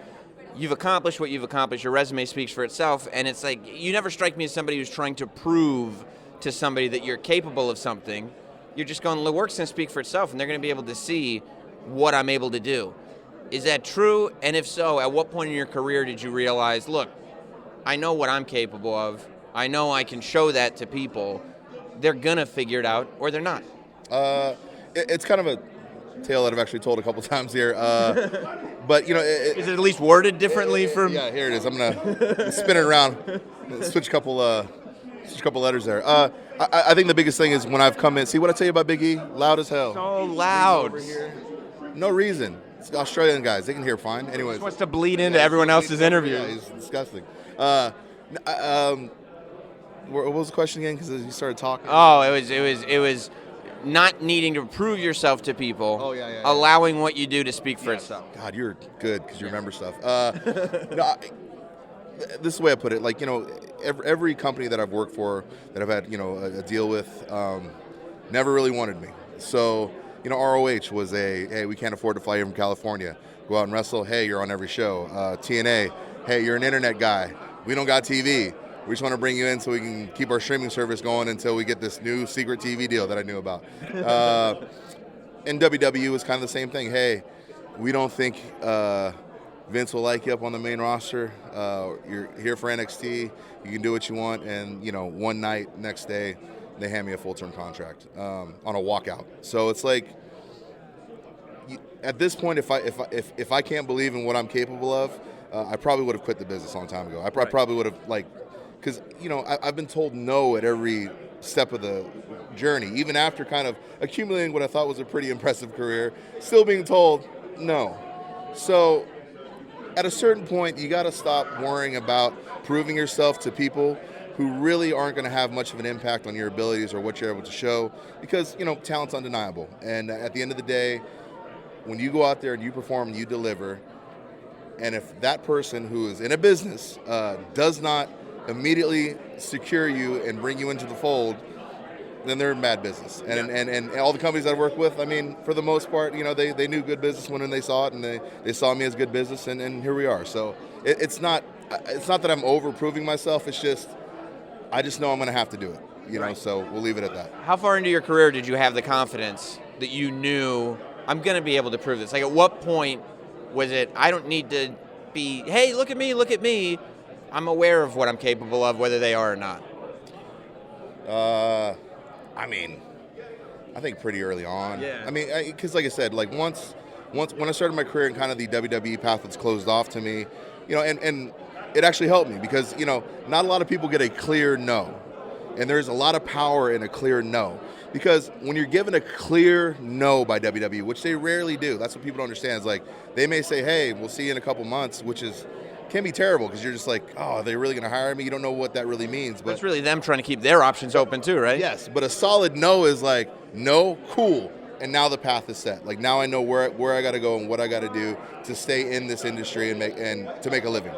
you've accomplished what you've accomplished. Your resume speaks for itself, and it's like you never strike me as somebody who's trying to prove to somebody that you're capable of something. You're just going, the work's going to speak for itself, and they're going to be able to see what I'm able to do. Is that true? And if so, at what point in your career did you realize, look, I know what I'm capable of. I know I can show that to people. They're going to figure it out, or they're not. It's kind of a tale that I've actually told a couple times here. But, is it at least worded differently from? Yeah, here it is. I'm going to spin it around. Switch a couple letters there. I think the biggest thing is when I've come in. See what I tell you about Big E? Loud as hell. So loud. Over here. No reason. It's Australian guys. They can hear fine. Anyways. He wants to bleed into everyone else's interview. Yeah, he's disgusting. What was the question again? Because you started talking. Oh, it was not needing to prove yourself to people. Oh, yeah. Allowing what you do to speak for itself. God, you're good because you remember stuff. This is the way I put it. Like, every company that I've worked for, that I've had, a deal with, never really wanted me. So, ROH was hey, we can't afford to fly you from California. Go out and wrestle. Hey, you're on every show. TNA, hey, you're an internet guy. We don't got TV. We just want to bring you in so we can keep our streaming service going until we get this new secret TV deal that I knew about. And WWE was kind of the same thing. Hey, we don't think Vince will like you up on the main roster. You're here for NXT. You can do what you want. And, one night, next day, they hand me a full-term contract on a walkout. So it's like, at this point, if I can't believe in what I'm capable of, I probably would have quit the business a long time ago. I probably would have, because, I've been told no at every step of the journey, even after kind of accumulating what I thought was a pretty impressive career, still being told no. So at a certain point, you got to stop worrying about proving yourself to people who really aren't going to have much of an impact on your abilities or what you're able to show, because, talent's undeniable. And at the end of the day, when you go out there and you perform and you deliver, and if that person who is in a business does not immediately secure you and bring you into the fold, then they're in bad business. And all the companies I've worked with, for the most part, they knew good business when they saw it, and they saw me as good business, and here we are. So it's not that I'm over-proving myself. It's just, I just know I'm going to have to do it, right. So we'll leave it at that. How far into your career did you have the confidence that you knew, I'm going to be able to prove this? Like, at what point was it, I don't need to be, hey, look at me. I'm aware of what I'm capable of, whether they are or not. I think pretty early on. Yeah. I mean, because like I said, like once when I started my career and kind of the WWE path was closed off to me, and it actually helped me because, not a lot of people get a clear no. And there's a lot of power in a clear no. Because when you're given a clear no by WWE, which they rarely do, that's what people don't understand. Is like, they may say, hey, we'll see you in a couple months, which can be terrible because you're just like, oh, are they really going to hire me? You don't know what that really means. But it's really them trying to keep their options open too, right? Yes, but a solid no is like, no, cool. And now the path is set. Like, now I know where I got to go and what I got to do to stay in this industry and to make a living.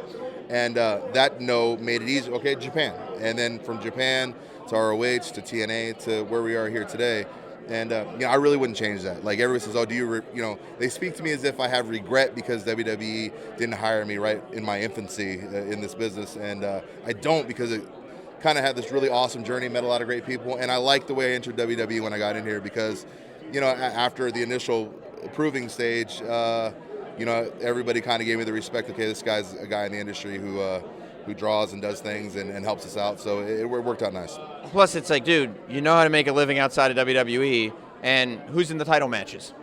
And that no made it easy. Okay, Japan. And then from Japan to ROH to TNA to where we are here today. And, I really wouldn't change that. Like, everybody says, oh, do you, they speak to me as if I have regret because WWE didn't hire me right in my infancy in this business. And I don't, because it kind of had this really awesome journey, met a lot of great people. And I liked the way I entered WWE when I got in here because, after the initial proving stage, everybody kind of gave me the respect. Okay, this guy's a guy in the industry who draws and does things and helps us out. So it worked out nice. Plus, it's like, dude, you know how to make a living outside of WWE, and who's in the title matches?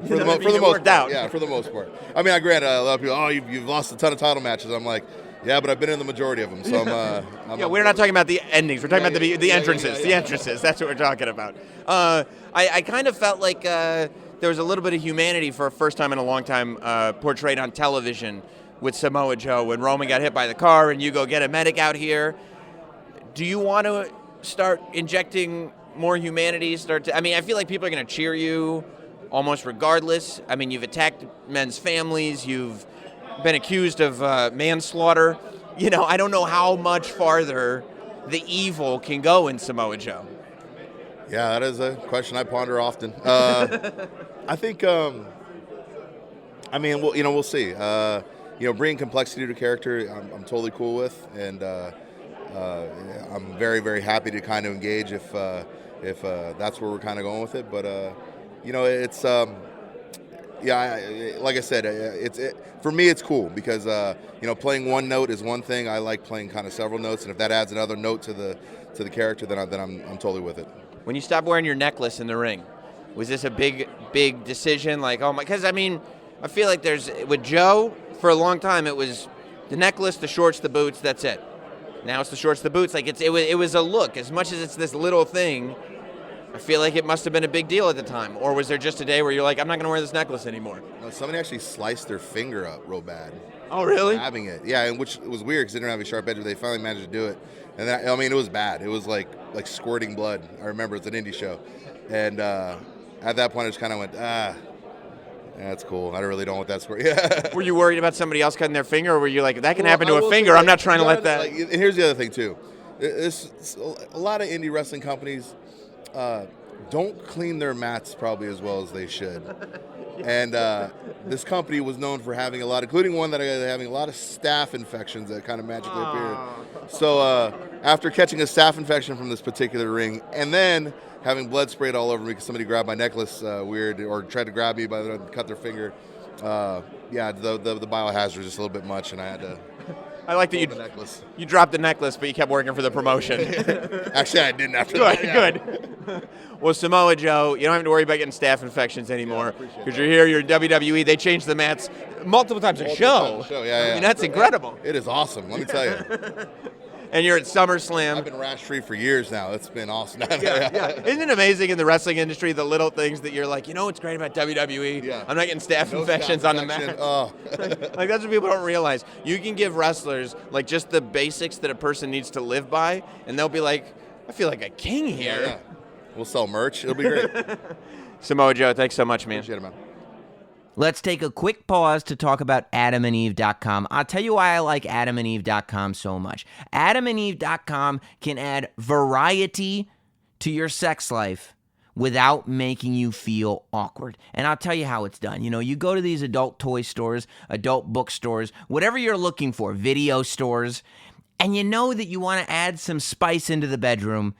For the most part. Yeah, for the most part. I mean, granted, a lot of people, oh, you've lost a ton of title matches. I'm like, yeah, but I've been in the majority of them. So we're not talking about the endings. We're talking about the entrances. The entrances. That's what we're talking about. I kind of felt like there was a little bit of humanity for a first time in a long time portrayed on television with Samoa Joe when Roman got hit by the car and you go get a medic out here. Do you want to start injecting more humanity? I feel like people are going to cheer you almost regardless. I mean, you've attacked men's families. You've been accused of manslaughter. I don't know how much farther the evil can go in Samoa Joe. Yeah, that is a question I ponder often. I think, we'll see. Bringing complexity to character, I'm totally cool with, and I'm very, very happy to kind of engage if that's where we're kind of going with it. But it's like I said, for me it's cool because playing one note is one thing. I like playing kind of several notes, and if that adds another note to the character, then I'm totally with it. When you stopped wearing your necklace in the ring, was this a big decision? Like, oh my, because I feel like with Joe for a long time it was the necklace, the shorts, the boots. That's it. Now it's the shorts, the boots. Like it was a look. As much as it's this little thing, I feel like it must have been a big deal at the time. Or was there just a day where you're like, I'm not going to wear this necklace anymore? No, somebody actually sliced their finger up real bad. Oh, really? Having it, yeah, and which was weird because they didn't have a sharp edge, but they finally managed to do it. And then, it was bad. It was like squirting blood. I remember it's an indie show, and at that point, I just kind of went, that's cool. I really don't want that squirt. Yeah. Were you worried about somebody else cutting their finger, or were you like, that can happen to a finger? I'm not trying to let that. And here's the other thing too. A lot of indie wrestling companies don't clean their mats probably as well as they should. And this company was known for having including one that having a lot of staph infections that kind of magically appeared. So after catching a staph infection from this particular ring, and then having blood sprayed all over me because somebody grabbed my necklace weird or tried to grab me cut their finger, the biohazard was just a little bit much, and I had to. I like that you dropped the necklace, but you kept working for the promotion. Actually, I didn't after that. Good. Well, Samoa Joe, you don't have to worry about getting staph infections anymore because you're here, you're in WWE. They changed the mats multiple times a show. Yeah. That's incredible. It is awesome, let me tell you. And you're at Summerslam. I've been rash-free for years now. It's been awesome. Yeah. Isn't it amazing in the wrestling industry, the little things that you're like, what's great about WWE? Yeah. I'm not getting staph infections on the mat. Oh. Like, that's what people don't realize. You can give wrestlers, like, just the basics that a person needs to live by, and they'll be like, I feel like a king here. Yeah. We'll sell merch. It'll be great. Samoa Joe, thanks so much, man. Appreciate it, man. Let's take a quick pause to talk about AdamandEve.com. I'll tell you why I like AdamandEve.com so much. AdamandEve.com can add variety to your sex life without making you feel awkward. And I'll tell you how it's done. You go to these adult toy stores, adult bookstores, whatever you're looking for, video stores, and you know that you want to add some spice into the bedroom.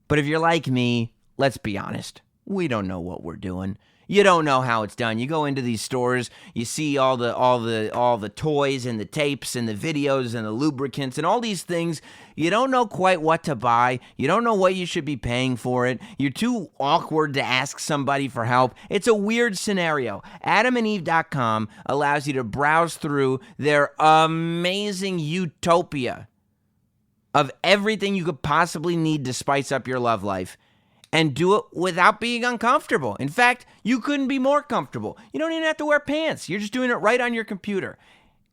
But if you're like me, let's be honest, we don't know what we're doing. You don't know how it's done. You go into these stores, you see all the toys and the tapes and the videos and the lubricants and all these things. You don't know quite what to buy. You don't know what you should be paying for it. You're too awkward to ask somebody for help. It's a weird scenario. AdamandEve.com allows you to browse through their amazing utopia of everything you could possibly need to spice up your love life, and do it without being uncomfortable. In fact, you couldn't be more comfortable. You don't even have to wear pants. You're just doing it right on your computer.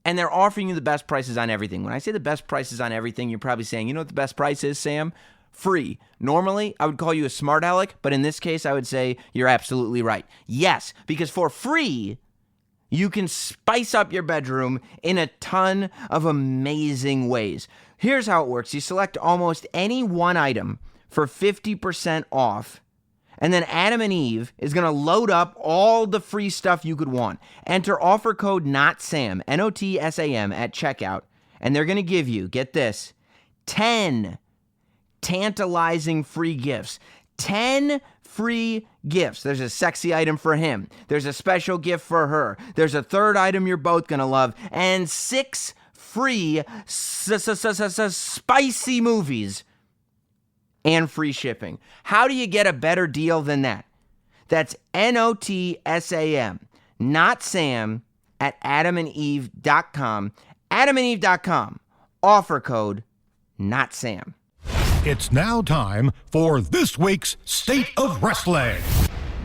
And they're offering you the best prices on everything. When I say the best prices on everything, you're probably saying, you know what the best price is, Sam? Free. Normally, I would call you a smart aleck, but in this case, I would say you're absolutely right. Yes, because for free, you can spice up your bedroom in a ton of amazing ways. Here's how it works. You select almost any one item for 50% off, and then Adam and Eve is going to load up all the free stuff you could want. Enter offer code NOTSAM, N-O-T-S-A-M, at checkout, and they're going to give you, get this, 10 tantalizing free gifts. 10 free gifts. There's a sexy item for him. There's a special gift for her. There's a third item you're both going to love, and 6 free spicy movies and free shipping. How do you get a better deal than that? That's NOTSAM, not Sam, at AdamandEve.com. AdamandEve.com. Offer code not Sam. It's now time for this week's State of Wrestling.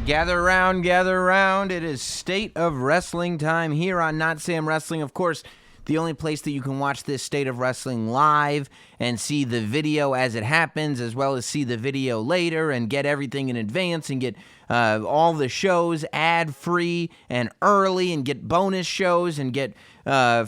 Gather around, gather around. It is State of Wrestling time here on Not Sam Wrestling. Of course, the only place that you can watch this State of Wrestling live and see the video as it happens, as well as see the video later and get everything in advance and get all the shows ad-free and early and get bonus shows and get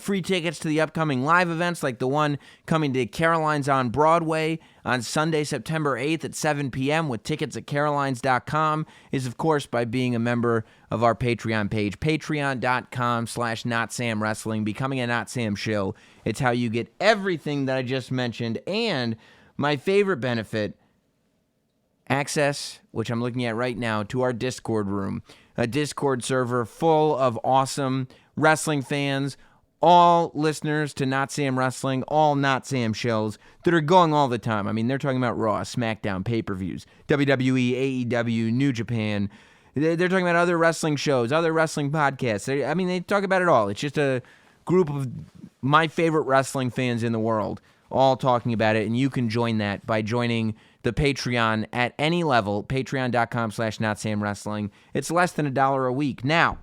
free tickets to the upcoming live events like the one coming to Caroline's on Broadway on Sunday, September 8th at 7 p.m. with tickets at carolines.com is, of course, by being a member of our Patreon page, patreon.com/NotSamWrestling, becoming a Not Sam show. It's how you get everything that I just mentioned, and my favorite benefit, access, which I'm looking at right now, to our Discord room, a Discord server full of awesome wrestling fans, all listeners to Not Sam Wrestling, all Not Sam shows that are going all the time. I mean, they're talking about Raw, SmackDown, pay-per-views, WWE, AEW, New Japan. They're talking about other wrestling shows, other wrestling podcasts. They talk about it all. It's just a group of my favorite wrestling fans in the world all talking about it, and you can join that by joining the Patreon at any level, patreon.com/NotSamWrestling. It's less than $1 a week. Now,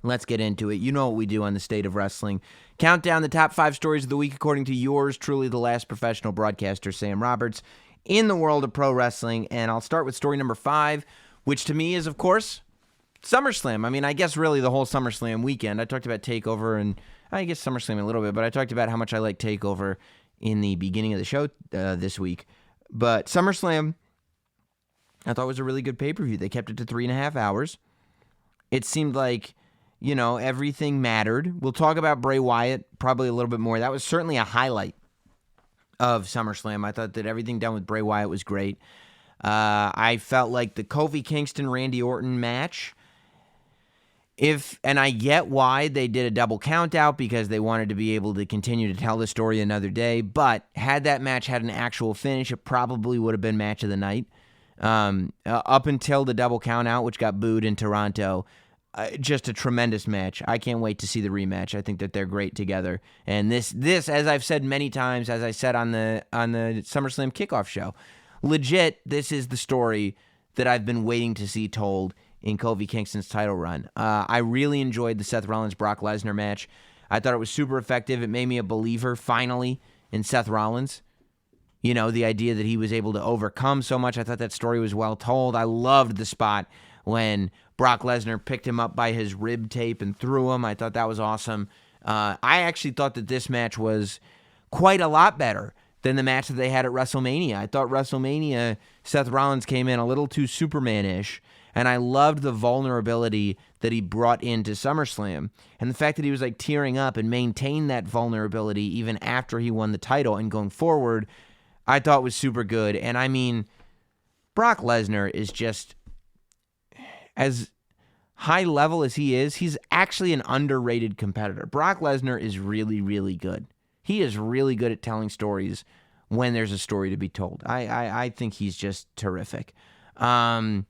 let's get into it. You know what we do on the State of Wrestling. Count down the top 5 stories of the week according to yours truly, the last professional broadcaster, Sam Roberts, in the world of pro wrestling. And I'll start with story number 5, which to me is, of course, SummerSlam. I mean, I guess really the whole SummerSlam weekend. I talked about TakeOver and I guess SummerSlam a little bit, but I talked about how much I like TakeOver in the beginning of the show this week. But SummerSlam, I thought was a really good pay-per-view. They kept it to 3.5 hours. It seemed like, you know, everything mattered. We'll talk about Bray Wyatt probably a little bit more. That was certainly a highlight of SummerSlam. I thought that everything done with Bray Wyatt was great. I felt like the Kofi Kingston-Randy Orton match, and I get why they did a double count out because they wanted to be able to continue to tell the story another day, but had that match had an actual finish, it probably would have been match of the night. Up until the double count out, which got booed in Toronto, just a tremendous match. I can't wait to see the rematch. I think that they're great together. And this, as I've said many times, as I said on the SummerSlam kickoff show, legit, this is the story that I've been waiting to see told in Kofi Kingston's title run. I really enjoyed the Seth Rollins-Brock Lesnar match. I thought it was super effective. It made me a believer, finally, in Seth Rollins. You know, the idea that he was able to overcome so much. I thought that story was well told. I loved the spot when Brock Lesnar picked him up by his rib tape and threw him. I thought that was awesome. I actually thought that this match was quite a lot better than the match that they had at WrestleMania. I thought WrestleMania, Seth Rollins came in a little too Superman-ish, and I loved the vulnerability that he brought into SummerSlam. And the fact that he was like tearing up and maintained that vulnerability even after he won the title and going forward, I thought was super good. And I mean, Brock Lesnar is just, as high level as he is, he's actually an underrated competitor. Brock Lesnar is really, really good. He is really good at telling stories when there's a story to be told. I think he's just terrific. I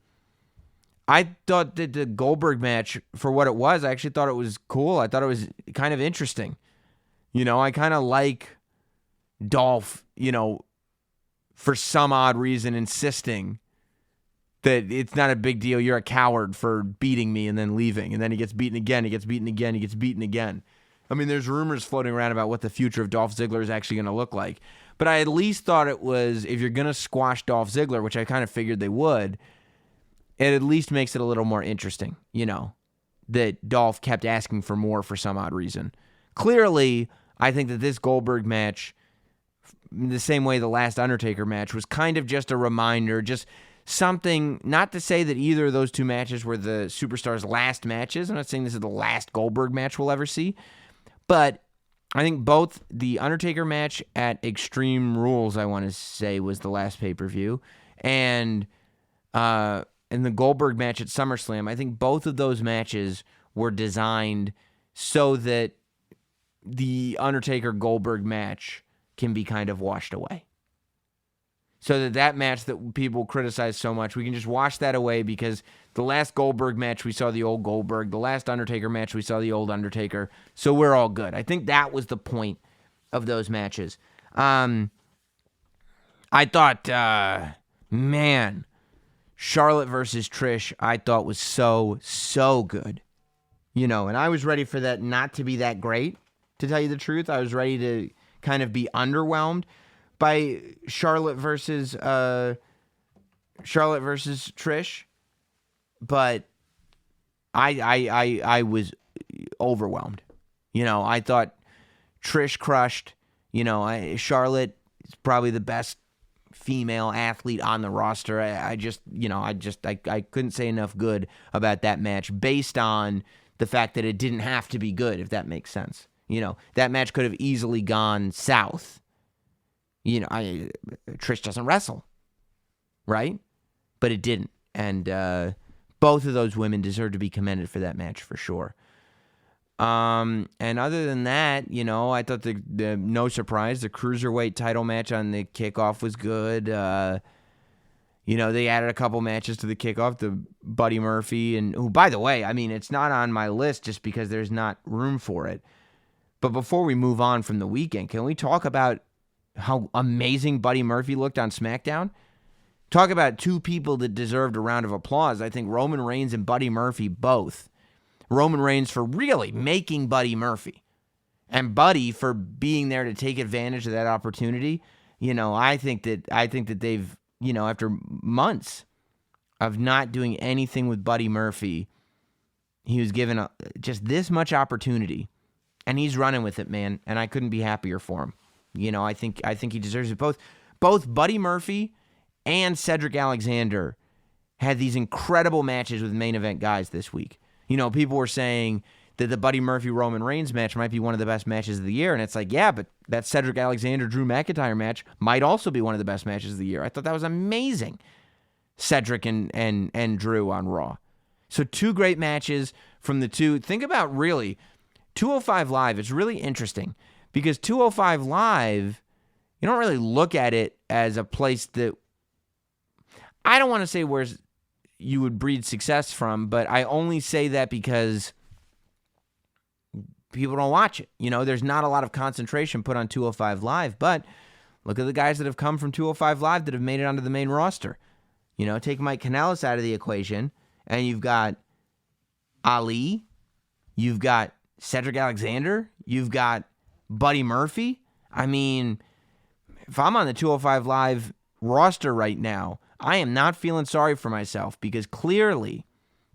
thought that the Goldberg match, for what it was, I actually thought it was cool. I thought it was kind of interesting. I kind of like Dolph, for some odd reason insisting that it's not a big deal. You're a coward for beating me and then leaving. And then he gets beaten again. He gets beaten again. He gets beaten again. I mean, there's rumors floating around about what the future of Dolph Ziggler is actually going to look like. But I at least thought it was, if you're going to squash Dolph Ziggler, which I kind of figured they would, it at least makes it a little more interesting, that Dolph kept asking for more for some odd reason. Clearly, I think that this Goldberg match, the same way the last Undertaker match, was kind of just a reminder, just something, not to say that either of those two matches were the superstars' last matches. I'm not saying this is the last Goldberg match we'll ever see, but I think both the Undertaker match at Extreme Rules, I want to say, was the last pay-per-view, and the Goldberg match at SummerSlam, I think both of those matches were designed so that the Undertaker-Goldberg match can be kind of washed away. So that match that people criticize so much, we can just wash that away, because the last Goldberg match, we saw the old Goldberg. The last Undertaker match, we saw the old Undertaker. So we're all good. I think that was the point of those matches. I thought, Charlotte versus Trish, I thought was so good. And I was ready for that not to be that great, to tell you the truth. I was ready to kind of be underwhelmed by Charlotte versus Trish, but I was overwhelmed. I thought Trish crushed. Charlotte is probably the best female athlete on the roster. I couldn't say enough good about that match, based on the fact that it didn't have to be good, if that makes sense. That match could have easily gone south. Trish doesn't wrestle, right? But it didn't. And both of those women deserve to be commended for that match, for sure. And other than that, I thought the no surprise, the Cruiserweight title match on the kickoff was good. They added a couple matches to the kickoff, the Buddy Murphy, and who, by the way, I mean, it's not on my list just because there's not room for it. But before we move on from the weekend, can we talk about how amazing Buddy Murphy looked on SmackDown? Talk about two people that deserved a round of applause. I think Roman Reigns and Buddy Murphy both. Roman Reigns for really making Buddy Murphy, and Buddy for being there to take advantage of that opportunity. I think that they've, after months of not doing anything with Buddy Murphy, he was given just this much opportunity, and he's running with it, man. And I couldn't be happier for him. I think he deserves it. Both Buddy Murphy and Cedric Alexander had these incredible matches with main event guys this week. People were saying that the Buddy Murphy-Roman Reigns match might be one of the best matches of the year, and it's like, yeah, but that Cedric Alexander-Drew McIntyre match might also be one of the best matches of the year. I thought that was amazing, Cedric and Drew on Raw. So two great matches from the two. Think about, really, 205 Live. It's really interesting, because 205 Live, you don't really look at it as a place that, I don't want to say where you would breed success from, but I only say that because people don't watch it. There's not a lot of concentration put on 205 Live, but look at the guys that have come from 205 Live that have made it onto the main roster. Take Mike Kanellis out of the equation, and you've got Ali, you've got Cedric Alexander, you've got Buddy Murphy. I mean, if I'm on the 205 Live roster right now, I am not feeling sorry for myself, because clearly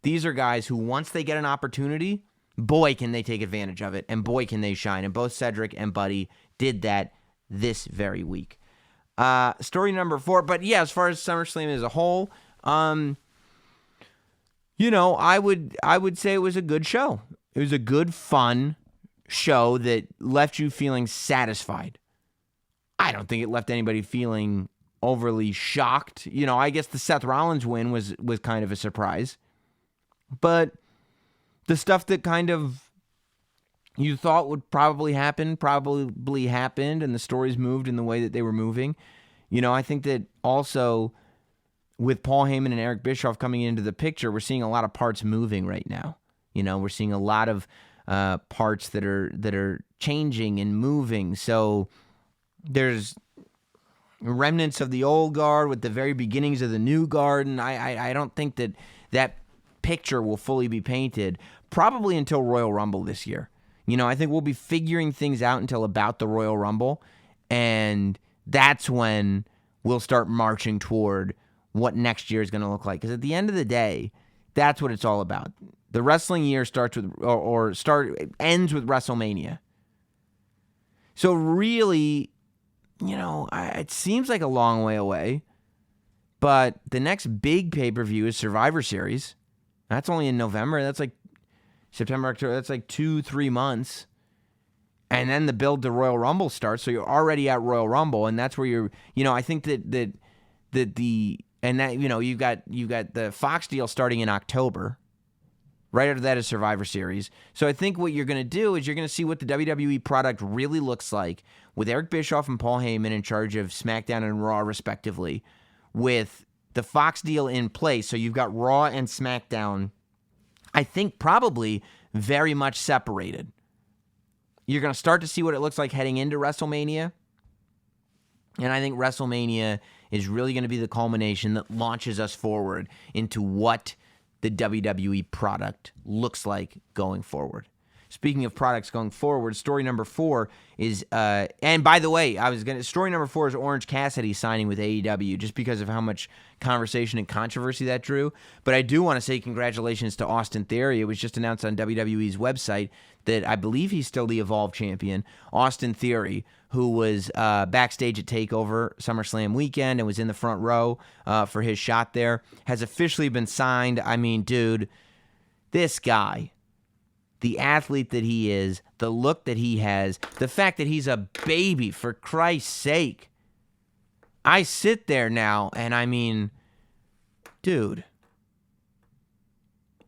these are guys who, once they get an opportunity, boy, can they take advantage of it, and boy, can they shine. And both Cedric and Buddy did that this very week. Story number 4. But yeah, as far as SummerSlam as a whole, I would say it was a good show. It was a good, fun show that left you feeling satisfied. I don't think it left anybody feeling overly shocked. I guess the Seth Rollins win was kind of a surprise. But the stuff that kind of you thought would probably happened, and the stories moved in the way that they were moving. I think that also with Paul Heyman and Eric Bischoff coming into the picture, we're seeing a lot of parts moving right now. We're seeing a lot of parts that are changing and moving. So there's remnants of the old guard with the very beginnings of the new guard, and I don't think that picture will fully be painted probably until Royal Rumble this year. I think we'll be figuring things out until about the Royal Rumble, and that's when we'll start marching toward what next year is going to look like. Because at the end of the day, that's what it's all about. The wrestling year starts with ends with WrestleMania. So really, it seems like a long way away, but the next big pay-per-view is Survivor Series. That's only in November. That's like September, October. That's like 2-3 months. And then the build to Royal Rumble starts, so you're already at Royal Rumble, and that's where you're, I think you've got the Fox deal starting in October. Right after that is Survivor Series. So I think what you're going to do is you're going to see what the WWE product really looks like with Eric Bischoff and Paul Heyman in charge of SmackDown and Raw, respectively, with the Fox deal in place. So you've got Raw and SmackDown, I think probably very much separated. You're going to start to see what it looks like heading into WrestleMania. And I think WrestleMania is really going to be the culmination that launches us forward into what the WWE product looks like going forward. Speaking of products going forward, story number 4 is, and by the way, story number 4 is Orange Cassidy signing with AEW, just because of how much conversation and controversy that drew. But I do want to say congratulations to Austin Theory. It was just announced on WWE's website that I believe he's still the Evolve champion. Austin Theory, who was backstage at TakeOver Summerslam weekend and was in the front row for his shot there, has officially been signed. I mean, dude, this guy, the athlete that he is, the look that he has, the fact that he's a baby, for Christ's sake. I sit there now and I mean, dude,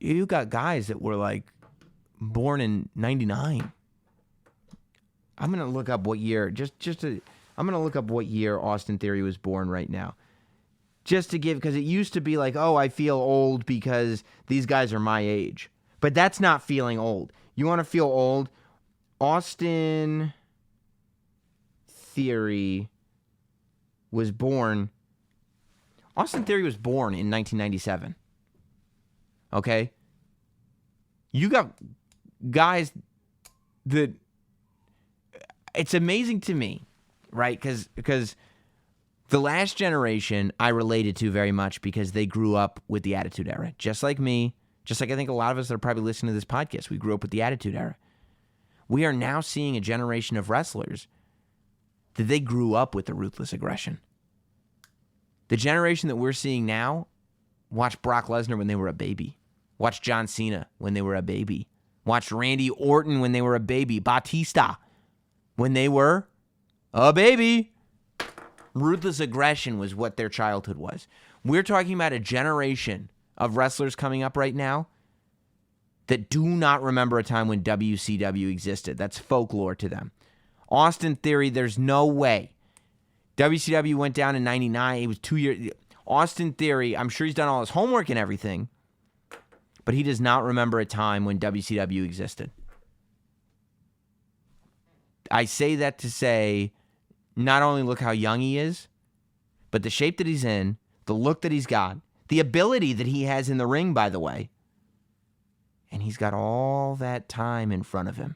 you got guys that were like born in 99. I'm going to look up what year, I'm going to look up what year Austin Theory was born right now. Just to give, because it used to be like, oh, I feel old because these guys are my age. But that's not feeling old. You want to feel old? Austin Theory was born in 1997. Okay? You got guys that, it's amazing to me, right? Because the last generation I related to very much because they grew up with the Attitude Era, just like me. Just like I think a lot of us that are probably listening to this podcast, we grew up with the Attitude Era. We are now seeing a generation of wrestlers that they grew up with the ruthless aggression. The generation that we're seeing now watched Brock Lesnar when they were a baby. Watched John Cena when they were a baby. Watched Randy Orton when they were a baby. Batista when they were a baby. Ruthless aggression was what their childhood was. We're talking about a generation of wrestlers coming up right now that do not remember a time when WCW existed. That's folklore to them. Austin Theory, there's no way. WCW went down in 99. It was 2 years. Austin Theory, I'm sure he's done all his homework and everything, but he does not remember a time when WCW existed. I say that to say, not only look how young he is, but the shape that he's in, the look that he's got, the ability that he has in the ring, by the way. And he's got all that time in front of him.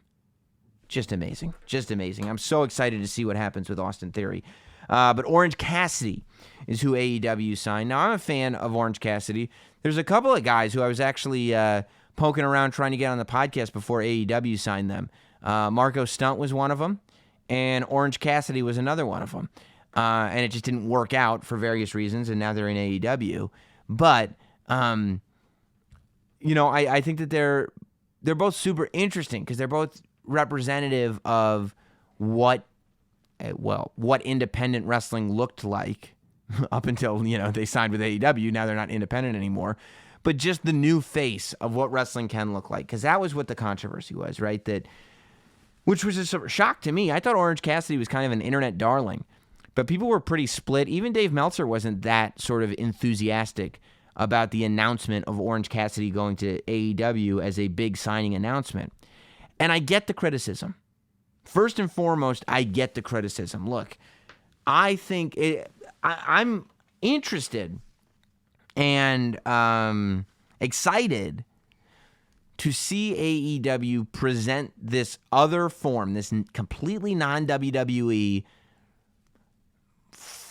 Just amazing. Just amazing. I'm so excited to see what happens with Austin Theory. But Orange Cassidy is who AEW signed. Now, I'm a fan of Orange Cassidy. There's a couple of guys who I was actually poking around trying to get on the podcast before AEW signed them. Marco Stunt was one of them, and Orange Cassidy was another one of them. And it just didn't work out for various reasons, and now they're in AEW. But, I think that they're both super interesting because they're both representative of what independent wrestling looked like up until, they signed with AEW. Now they're not independent anymore. but just the new face of what wrestling can look like. Because that was what the controversy was, right? Which was a shock to me. I thought Orange Cassidy was kind of an internet darling, but people were pretty split. Even Dave Meltzer wasn't that sort of enthusiastic about the announcement of Orange Cassidy going to AEW as a big signing announcement. And I get the criticism. First and foremost, I get the criticism. Look, I think I'm interested and excited to see AEW present this other form, this completely non-WWE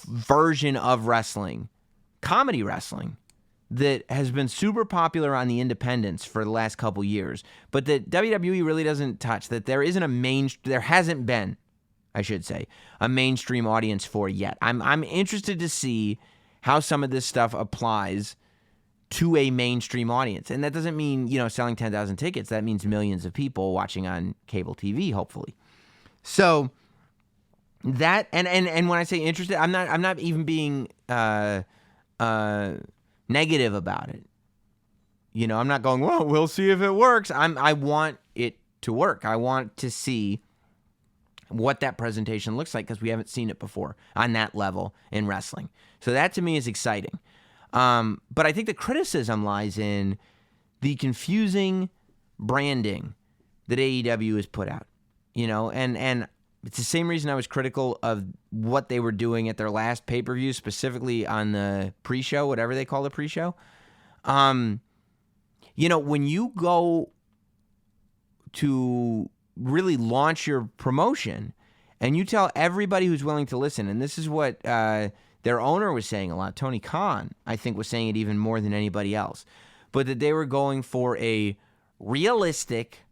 version of wrestling, comedy wrestling, that has been super popular on the independents for the last couple years, but that WWE really doesn't touch, that there hasn't been, I should say, a mainstream audience for yet. I'm interested to see how some of this stuff applies to a mainstream audience. And that doesn't mean, selling 10,000 tickets. That means millions of people watching on cable TV, hopefully. So that, and when I say interested, I'm not even being negative about it. I'm not going, well, we'll see if it works. I want it to work. I want to see what that presentation looks like because we haven't seen it before on that level in wrestling. So that to me is exciting. But I think the criticism lies in the confusing branding that AEW has put out, and it's the same reason I was critical of what they were doing at their last pay-per-view, specifically on the pre-show, whatever they call the pre-show. When you go to really launch your promotion and you tell everybody who's willing to listen, and this is what their owner was saying a lot, Tony Khan, I think, was saying it even more than anybody else, but that they were going for a realistic,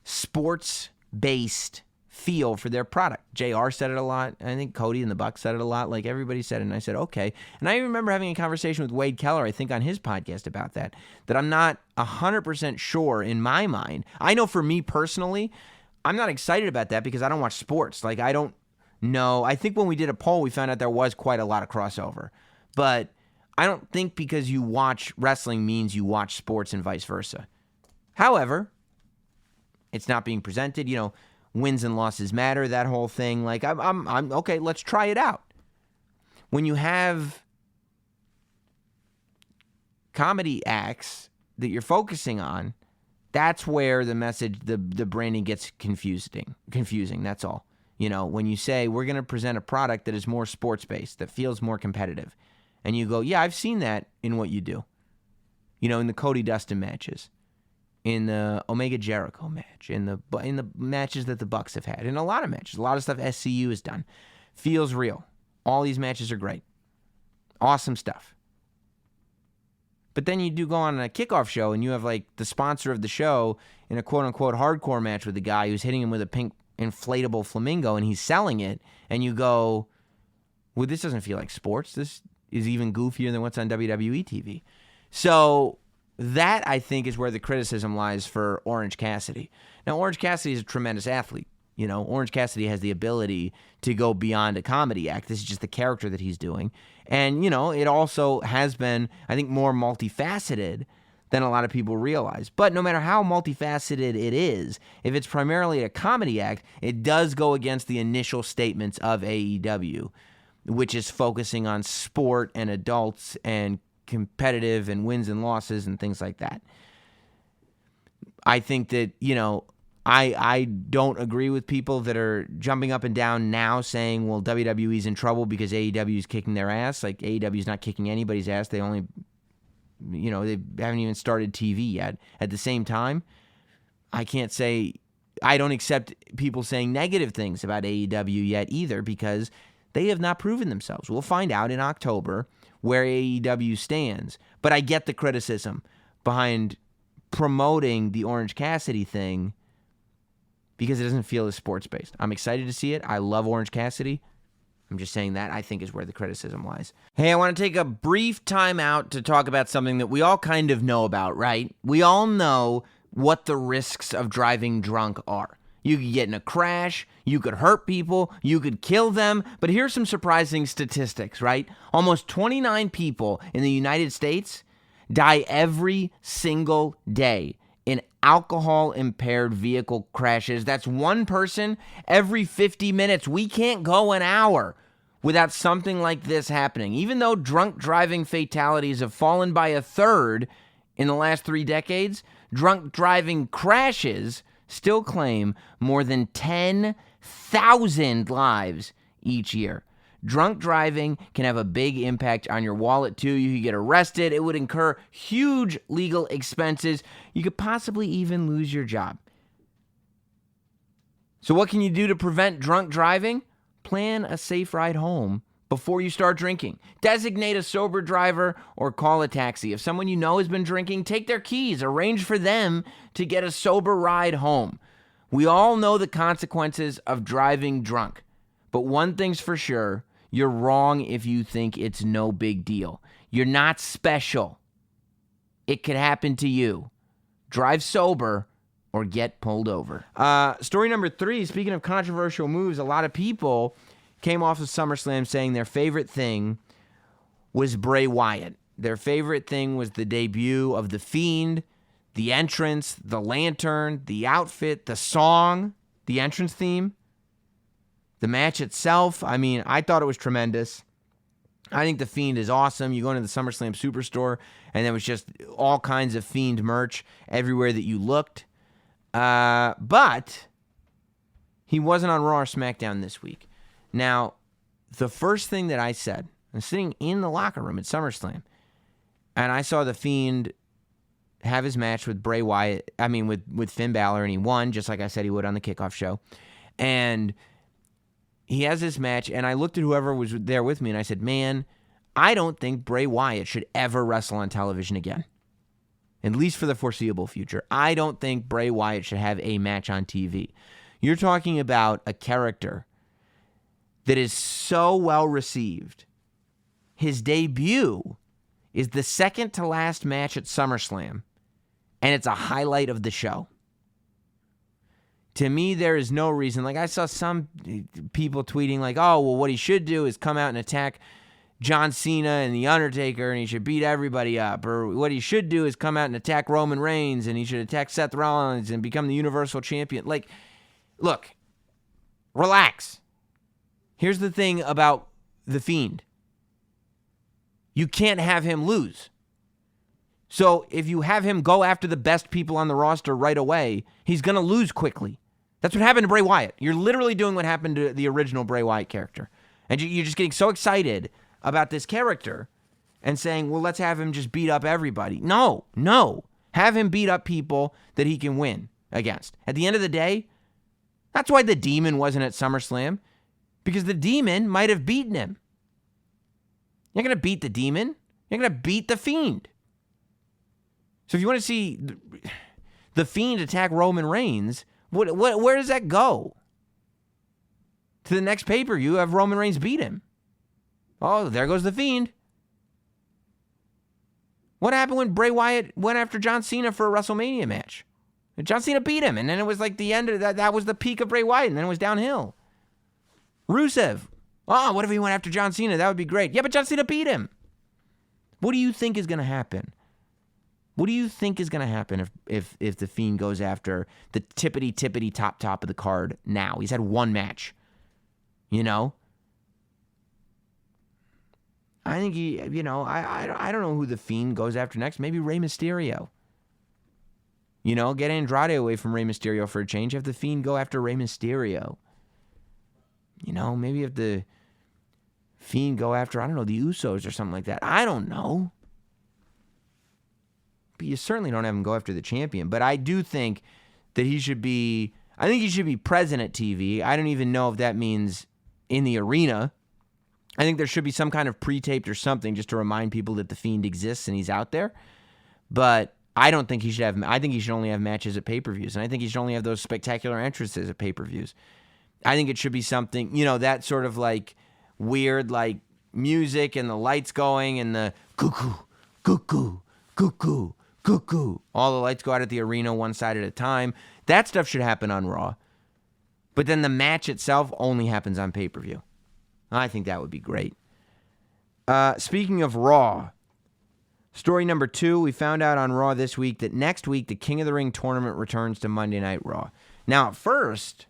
sports-based feel for their product. JR said it a lot. I think Cody and the Bucks said it a lot. Like, everybody said it, and I said, okay. And I remember having a conversation with Wade Keller, I think, on his podcast about that I'm not 100% sure in my mind. I know for me personally, I'm not excited about that because I don't watch sports. Like, I don't know. I think when we did a poll, we found out there was quite a lot of crossover. But I don't think because you watch wrestling means you watch sports and vice versa. However, it's not being presented, wins and losses matter, that whole thing. Like, I'm okay, let's try it out. When you have comedy acts that you're focusing on, that's where the message, the branding gets confusing, that's all. When you say, we're going to present a product that is more sports-based, that feels more competitive, and you go, yeah, I've seen that in what you do. In the Cody Dustin matches, in the Omega Jericho match, in the matches that the Bucks have had, in a lot of matches, a lot of stuff SCU has done. Feels real. All these matches are great. Awesome stuff. But then you do go on a kickoff show and you have like the sponsor of the show in a quote-unquote hardcore match with a guy who's hitting him with a pink inflatable flamingo and he's selling it, and you go, well, this doesn't feel like sports. This is even goofier than what's on WWE TV. So that, I think, is where the criticism lies for Orange Cassidy. Now, Orange Cassidy is a tremendous athlete. Orange Cassidy has the ability to go beyond a comedy act. This is just the character that he's doing. And, it also has been, I think, more multifaceted than a lot of people realize. But no matter how multifaceted it is, if it's primarily a comedy act, it does go against the initial statements of AEW, which is focusing on sport and adults and competitive and wins and losses and things like that. I think that, I don't agree with people that are jumping up and down now saying, well, WWE's in trouble because AEW's kicking their ass. Like, AEW's not kicking anybody's ass. They only, they haven't even started TV yet. At the same time, I can't say, I don't accept people saying negative things about AEW yet either because they have not proven themselves. We'll find out in October where AEW stands. But I get the criticism behind promoting the Orange Cassidy thing because it doesn't feel as sports-based. I'm excited to see it. I love Orange Cassidy. I'm just saying that, I think, is where the criticism lies. Hey, I want to take a brief time out to talk about something that we all kind of know about, right? We all know what the risks of driving drunk are. You could get in a crash, you could hurt people, you could kill them, but here's some surprising statistics, right? Almost 29 people in the United States die every single day in alcohol-impaired vehicle crashes. That's one person every 50 minutes. We can't go an hour without something like this happening. Even though drunk driving fatalities have fallen by a third in the last 3 decades, drunk driving crashes still claim more than 10,000 lives each year. Drunk driving can have a big impact on your wallet, too. You could get arrested. It would incur huge legal expenses. You could possibly even lose your job. So what can you do to prevent drunk driving? Plan a safe ride home before you start drinking. Designate a sober driver or call a taxi. If someone you know has been drinking, take their keys. Arrange for them to get a sober ride home. We all know the consequences of driving drunk. But one thing's for sure, you're wrong if you think it's no big deal. You're not special. It could happen to you. Drive sober or get pulled over. Story number 3, speaking of controversial moves, a lot of people came off of SummerSlam saying their favorite thing was Bray Wyatt. Their favorite thing was the debut of The Fiend, the entrance, the lantern, the outfit, the song, the entrance theme. The match itself, I mean, I thought it was tremendous. I think The Fiend is awesome. You go into the SummerSlam Superstore, and there was just all kinds of Fiend merch everywhere that you looked. But he wasn't on Raw or SmackDown this week. Now, the first thing that I said, I'm sitting in the locker room at SummerSlam, and I saw The Fiend have his match with Bray Wyatt, with Finn Balor, and he won, just like I said he would on the kickoff show. And he has this match, and I looked at whoever was there with me, and I said, man, I don't think Bray Wyatt should ever wrestle on television again, at least for the foreseeable future. I don't think Bray Wyatt should have a match on TV. You're talking about a character that is so well received. His debut is the second to last match at SummerSlam, and it's a highlight of the show. To me, there is no reason. Like, I saw some people tweeting like, oh, well, what he should do is come out and attack John Cena and The Undertaker, and he should beat everybody up. Or what he should do is come out and attack Roman Reigns, and he should attack Seth Rollins and become the Universal Champion. Like, look, relax. Here's the thing about The Fiend. You can't have him lose. So if you have him go after the best people on the roster right away, he's going to lose quickly. That's what happened to Bray Wyatt. You're literally doing what happened to the original Bray Wyatt character. And you're just getting so excited about this character and saying, well, let's have him just beat up everybody. No. Have him beat up people that he can win against. At the end of the day, that's why the Demon wasn't at SummerSlam, because the Demon might have beaten him. You're not going to beat the Demon. You're going to beat the Fiend. So if you want to see the Fiend attack Roman Reigns, where does that go? To the next pay-per-view, have Roman Reigns beat him. Oh, there goes the Fiend. What happened when Bray Wyatt went after John Cena for a WrestleMania match? John Cena beat him, and then it was like the end of that. That was the peak of Bray Wyatt, and then it was downhill. Rusev. Oh, what if he went after John Cena? That would be great. Yeah, but John Cena beat him. What do you think is going to happen? What do you think is going to happen if the Fiend goes after the tippity top of the card now? He's had one match. You know? I think I don't know who the Fiend goes after next. Maybe Rey Mysterio. You know, get Andrade away from Rey Mysterio for a change. Have the Fiend go after Rey Mysterio. You know, maybe if the Fiend go after, I don't know, the Usos or something like that. I don't know. But you certainly don't have him go after the champion. But I do think that he should be present at TV. I don't even know if that means in the arena. I think there should be some kind of pre-taped or something just to remind people that the Fiend exists and he's out there. But I don't think he should have, I think he should only have matches at pay-per-views. And I think he should only have those spectacular entrances at pay-per-views. I think it should be something, you know, that sort of like weird like music and the lights going and the cuckoo, cuckoo, cuckoo, cuckoo. All the lights go out at the arena one side at a time. That stuff should happen on Raw. But then the match itself only happens on pay-per-view. I think that would be great. Speaking of Raw, Story number 2, we found out on Raw this week that next week the King of the Ring tournament returns to Monday Night Raw. Now, at first,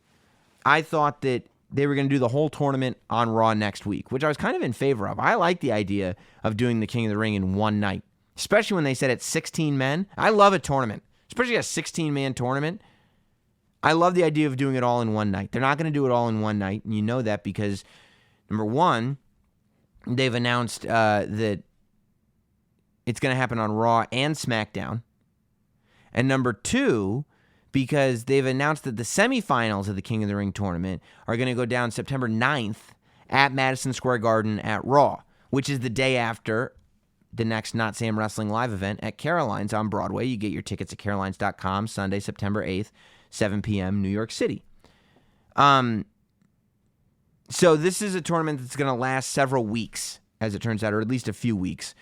I thought that they were going to do the whole tournament on Raw next week, which I was kind of in favor of. I like the idea of doing the King of the Ring in one night, especially when they said it's 16 men. I love a tournament, especially a 16-man tournament. I love the idea of doing it all in one night. They're not going to do it all in one night, and you know that because, number one, they've announced that it's going to happen on Raw and SmackDown. And number two, because they've announced that the semifinals of the King of the Ring tournament are going to go down September 9th at Madison Square Garden at Raw, which is the day after the next Not Sam Wrestling Live event at Caroline's on Broadway. You get your tickets at carolines.com, Sunday, September 8th, 7 p.m., New York City. So this is a tournament that's going to last several weeks, as it turns out, or at least a few weeks.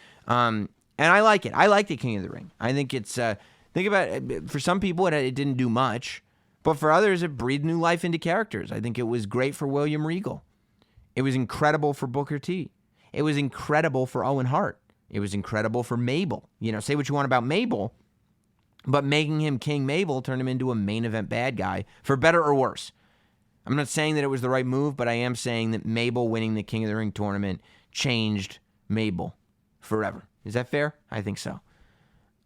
And I like it. I like the King of the Ring. I think it's... Think about it. For some people, it didn't do much, but for others, it breathed new life into characters. I think it was great for William Regal. It was incredible for Booker T. It was incredible for Owen Hart. It was incredible for Mabel. You know, say what you want about Mabel, but making him King Mabel turned him into a main event bad guy, for better or worse. I'm not saying that it was the right move, but I am saying that Mabel winning the King of the Ring tournament changed Mabel forever. Is that fair? I think so.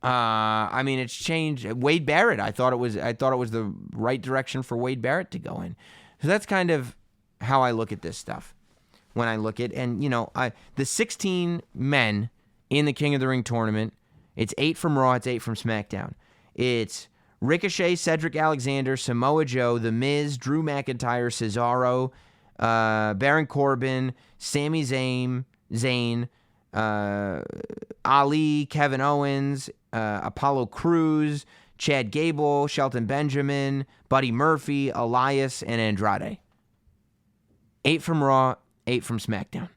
I mean, it's changed. Wade Barrett, I thought it was the right direction for Wade Barrett to go in. So that's kind of how I look at this stuff. When I look at, and you know, the 16 men in the King of the Ring tournament, it's 8 from Raw, it's 8 from SmackDown. It's Ricochet, Cedric Alexander, Samoa Joe, The Miz, Drew McIntyre, Cesaro, Baron Corbin, Sami Zayn, Ali, Kevin Owens, Apollo Crews, Chad Gable, Shelton Benjamin, Buddy Murphy, Elias, and Andrade. 8 from Raw, 8 from SmackDown.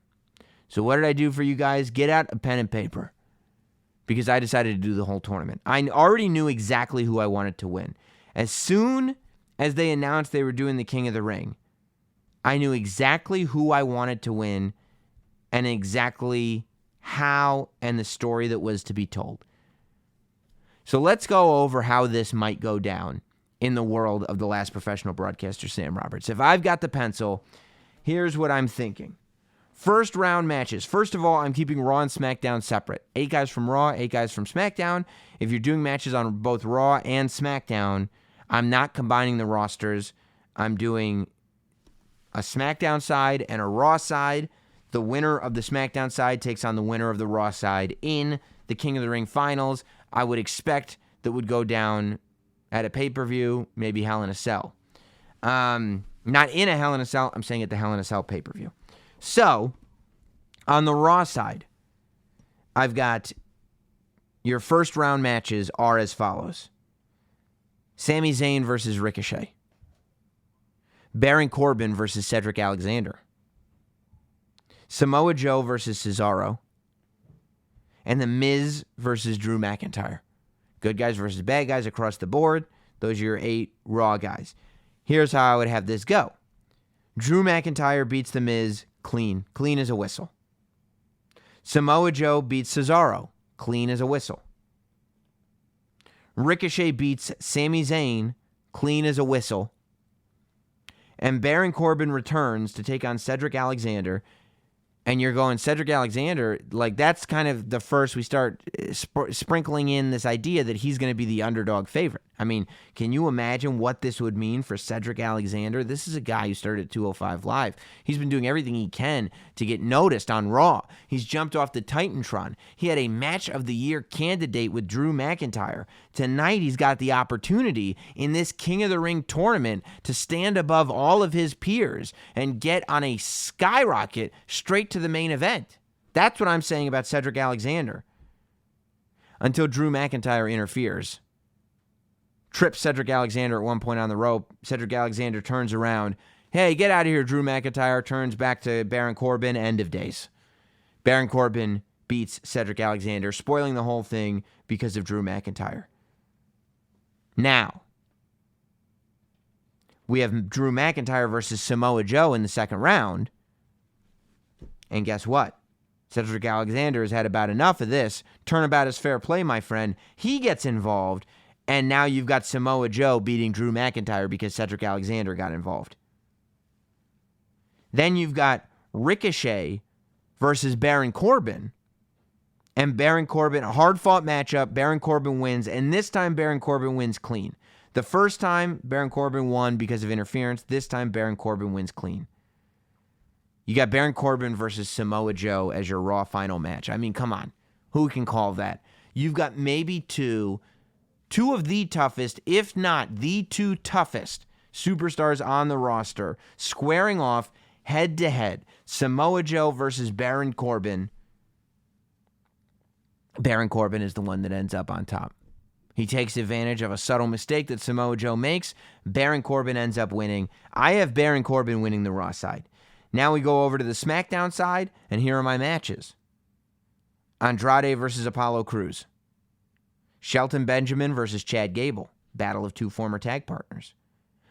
So what did I do for you guys? Get out a pen and paper. Because I decided to do the whole tournament. I already knew exactly who I wanted to win. As soon as they announced they were doing the King of the Ring, I knew exactly who I wanted to win and exactly how and the story that was to be told. So let's go over how this might go down in the world of the last professional broadcaster, Sam Roberts. If I've got the pencil, here's what I'm thinking. First round matches. First of all, I'm keeping Raw and SmackDown separate. 8 guys from Raw, 8 guys from SmackDown. If you're doing matches on both Raw and SmackDown, I'm not combining the rosters. I'm doing a SmackDown side and a Raw side. The winner of the SmackDown side takes on the winner of the Raw side in the King of the Ring finals. I would expect that would go down at a pay-per-view, maybe Hell in a Cell. Not in a Hell in a Cell, I'm saying at the Hell in a Cell pay-per-view. So, on the Raw side, I've got your first round matches are as follows. Sami Zayn versus Ricochet. Baron Corbin versus Cedric Alexander. Samoa Joe versus Cesaro. And The Miz versus Drew McIntyre. Good guys versus bad guys across the board. Those are your 8 Raw guys. Here's how I would have this go. Drew McIntyre beats The Miz clean. Clean as a whistle. Samoa Joe beats Cesaro. Clean as a whistle. Ricochet beats Sami Zayn. Clean as a whistle. And Baron Corbin returns to take on Cedric Alexander. And you're going, Cedric Alexander, like that's kind of the first we start sprinkling in this idea that he's going to be the underdog favorite. I mean, can you imagine what this would mean for Cedric Alexander? This is a guy who started at 205 Live. He's been doing everything he can to get noticed on Raw. He's jumped off the Titantron. He had a Match of the Year candidate with Drew McIntyre. Tonight, he's got the opportunity in this King of the Ring tournament to stand above all of his peers and get on a skyrocket straight to the main event. That's what I'm saying about Cedric Alexander. Until Drew McIntyre interferes. Trips Cedric Alexander at one point on the rope. Cedric Alexander turns around. Hey, get out of here, Drew McIntyre. Turns back to Baron Corbin. End of days. Baron Corbin beats Cedric Alexander, spoiling the whole thing because of Drew McIntyre. Now, we have Drew McIntyre versus Samoa Joe in the second round. And guess what? Cedric Alexander has had about enough of this. Turnabout is fair play, my friend. He gets involved, and now you've got Samoa Joe beating Drew McIntyre because Cedric Alexander got involved. Then you've got Ricochet versus Baron Corbin. And Baron Corbin, a hard-fought matchup. Baron Corbin wins, and this time Baron Corbin wins clean. The first time, Baron Corbin won because of interference. This time, Baron Corbin wins clean. You got Baron Corbin versus Samoa Joe as your Raw final match. I mean, come on. Who can call that? You've got maybe two of the toughest, if not the two toughest superstars on the roster squaring off head-to-head. Samoa Joe versus Baron Corbin. Baron Corbin is the one that ends up on top. He takes advantage of a subtle mistake that Samoa Joe makes. Baron Corbin ends up winning. I have Baron Corbin winning the Raw side. Now we go over to the SmackDown side, and here are my matches. Andrade versus Apollo Crews. Shelton Benjamin versus Chad Gable. Battle of two former tag partners.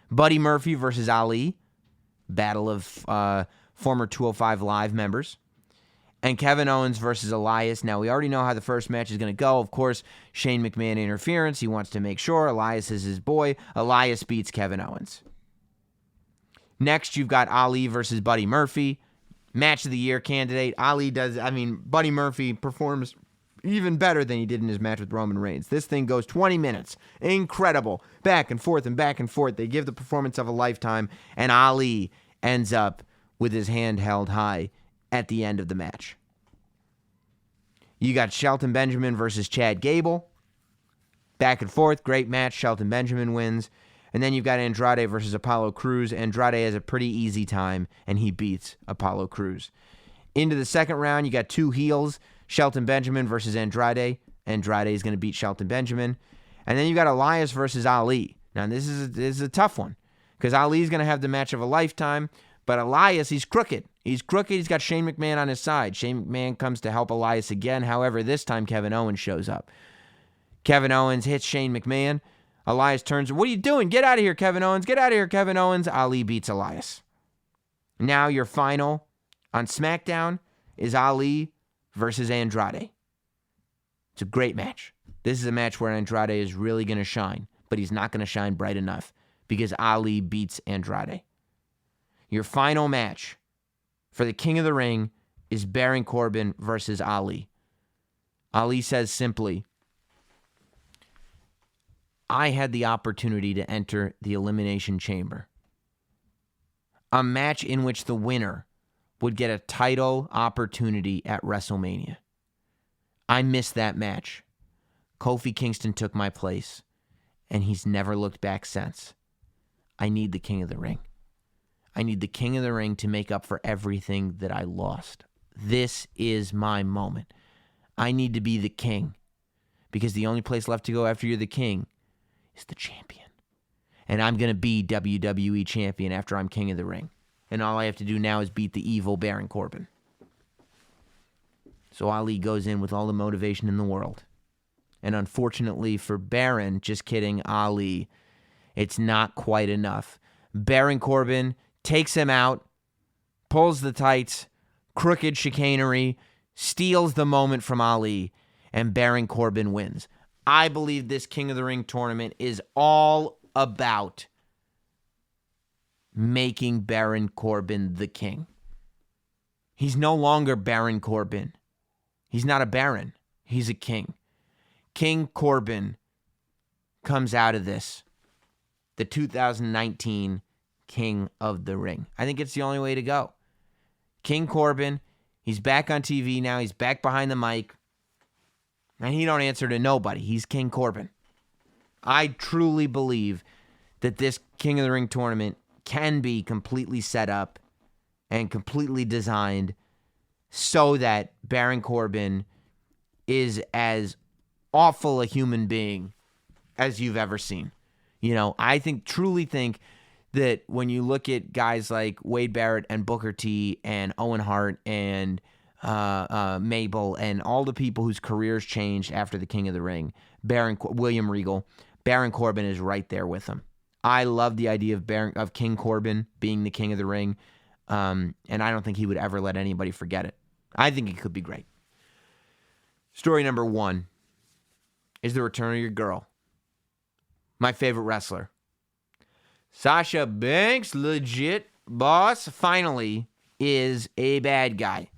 Buddy Murphy versus Ali. Battle of former 205 Live members. And Kevin Owens versus Elias. Now, we already know how the first match is going to go. Of course, Shane McMahon interference. He wants to make sure Elias is his boy. Elias beats Kevin Owens. Next, you've got Ali versus Buddy Murphy. Match of the year candidate. Buddy Murphy performs even better than he did in his match with Roman Reigns. This thing goes 20 minutes. Incredible. Back and forth and back and forth. They give the performance of a lifetime, and Ali ends up with his hand held high at the end of the match. You got Shelton Benjamin versus Chad Gable. Back and forth, great match. Shelton Benjamin wins. And then you've got Andrade versus Apollo Crews. Andrade has a pretty easy time, and he beats Apollo Crews. Into the second round, you got two heels. Shelton Benjamin versus Andrade. Andrade is going to beat Shelton Benjamin. And then you got Elias versus Ali. Now, this is a tough one because Ali's going to have the match of a lifetime. But Elias, he's crooked. He's crooked. He's got Shane McMahon on his side. Shane McMahon comes to help Elias again. However, this time Kevin Owens shows up. Kevin Owens hits Shane McMahon. Elias turns, what are you doing? Get out of here, Kevin Owens. Get out of here, Kevin Owens. Ali beats Elias. Now your final on SmackDown is Ali versus Andrade. It's a great match. This is a match where Andrade is really going to shine, but he's not going to shine bright enough because Ali beats Andrade. Your final match for the King of the Ring is Baron Corbin versus Ali. Ali says simply, I had the opportunity to enter the Elimination Chamber. A match in which the winner would get a title opportunity at WrestleMania. I missed that match. Kofi Kingston took my place, and he's never looked back since. I need the King of the Ring. I need the King of the Ring to make up for everything that I lost. This is my moment. I need to be the king because the only place left to go after you're the king is the champion. And I'm going to be WWE champion after I'm King of the Ring. And all I have to do now is beat the evil Baron Corbin. So Ali goes in with all the motivation in the world. And unfortunately for Baron, just kidding, Ali, it's not quite enough. Baron Corbin takes him out, pulls the tights, crooked chicanery, steals the moment from Ali, and Baron Corbin wins. I believe this King of the Ring tournament is all about making Baron Corbin the king. He's no longer Baron Corbin. He's not a Baron. He's a king. King Corbin comes out of this, the 2019 King of the Ring. I think it's the only way to go. King Corbin, he's back on TV now. He's back behind the mic. And he don't answer to nobody. He's King Corbin. I truly believe that this King of the Ring tournament can be completely set up and completely designed so that Baron Corbin is as awful a human being as you've ever seen. You know, I truly think that when you look at guys like Wade Barrett and Booker T and Owen Hart and Mabel and all the people whose careers changed after the King of the Ring, William Regal, Baron Corbin is right there with them. I love the idea of King Corbin being the King of the Ring, and I don't think he would ever let anybody forget it. I think it could be great. Story number 1 is the return of your girl. My favorite wrestler. Sasha Banks, legit boss, finally is a bad guy.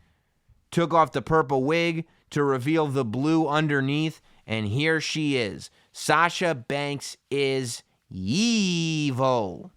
Took off the purple wig to reveal the blue underneath, and here she is. Sasha Banks is evil.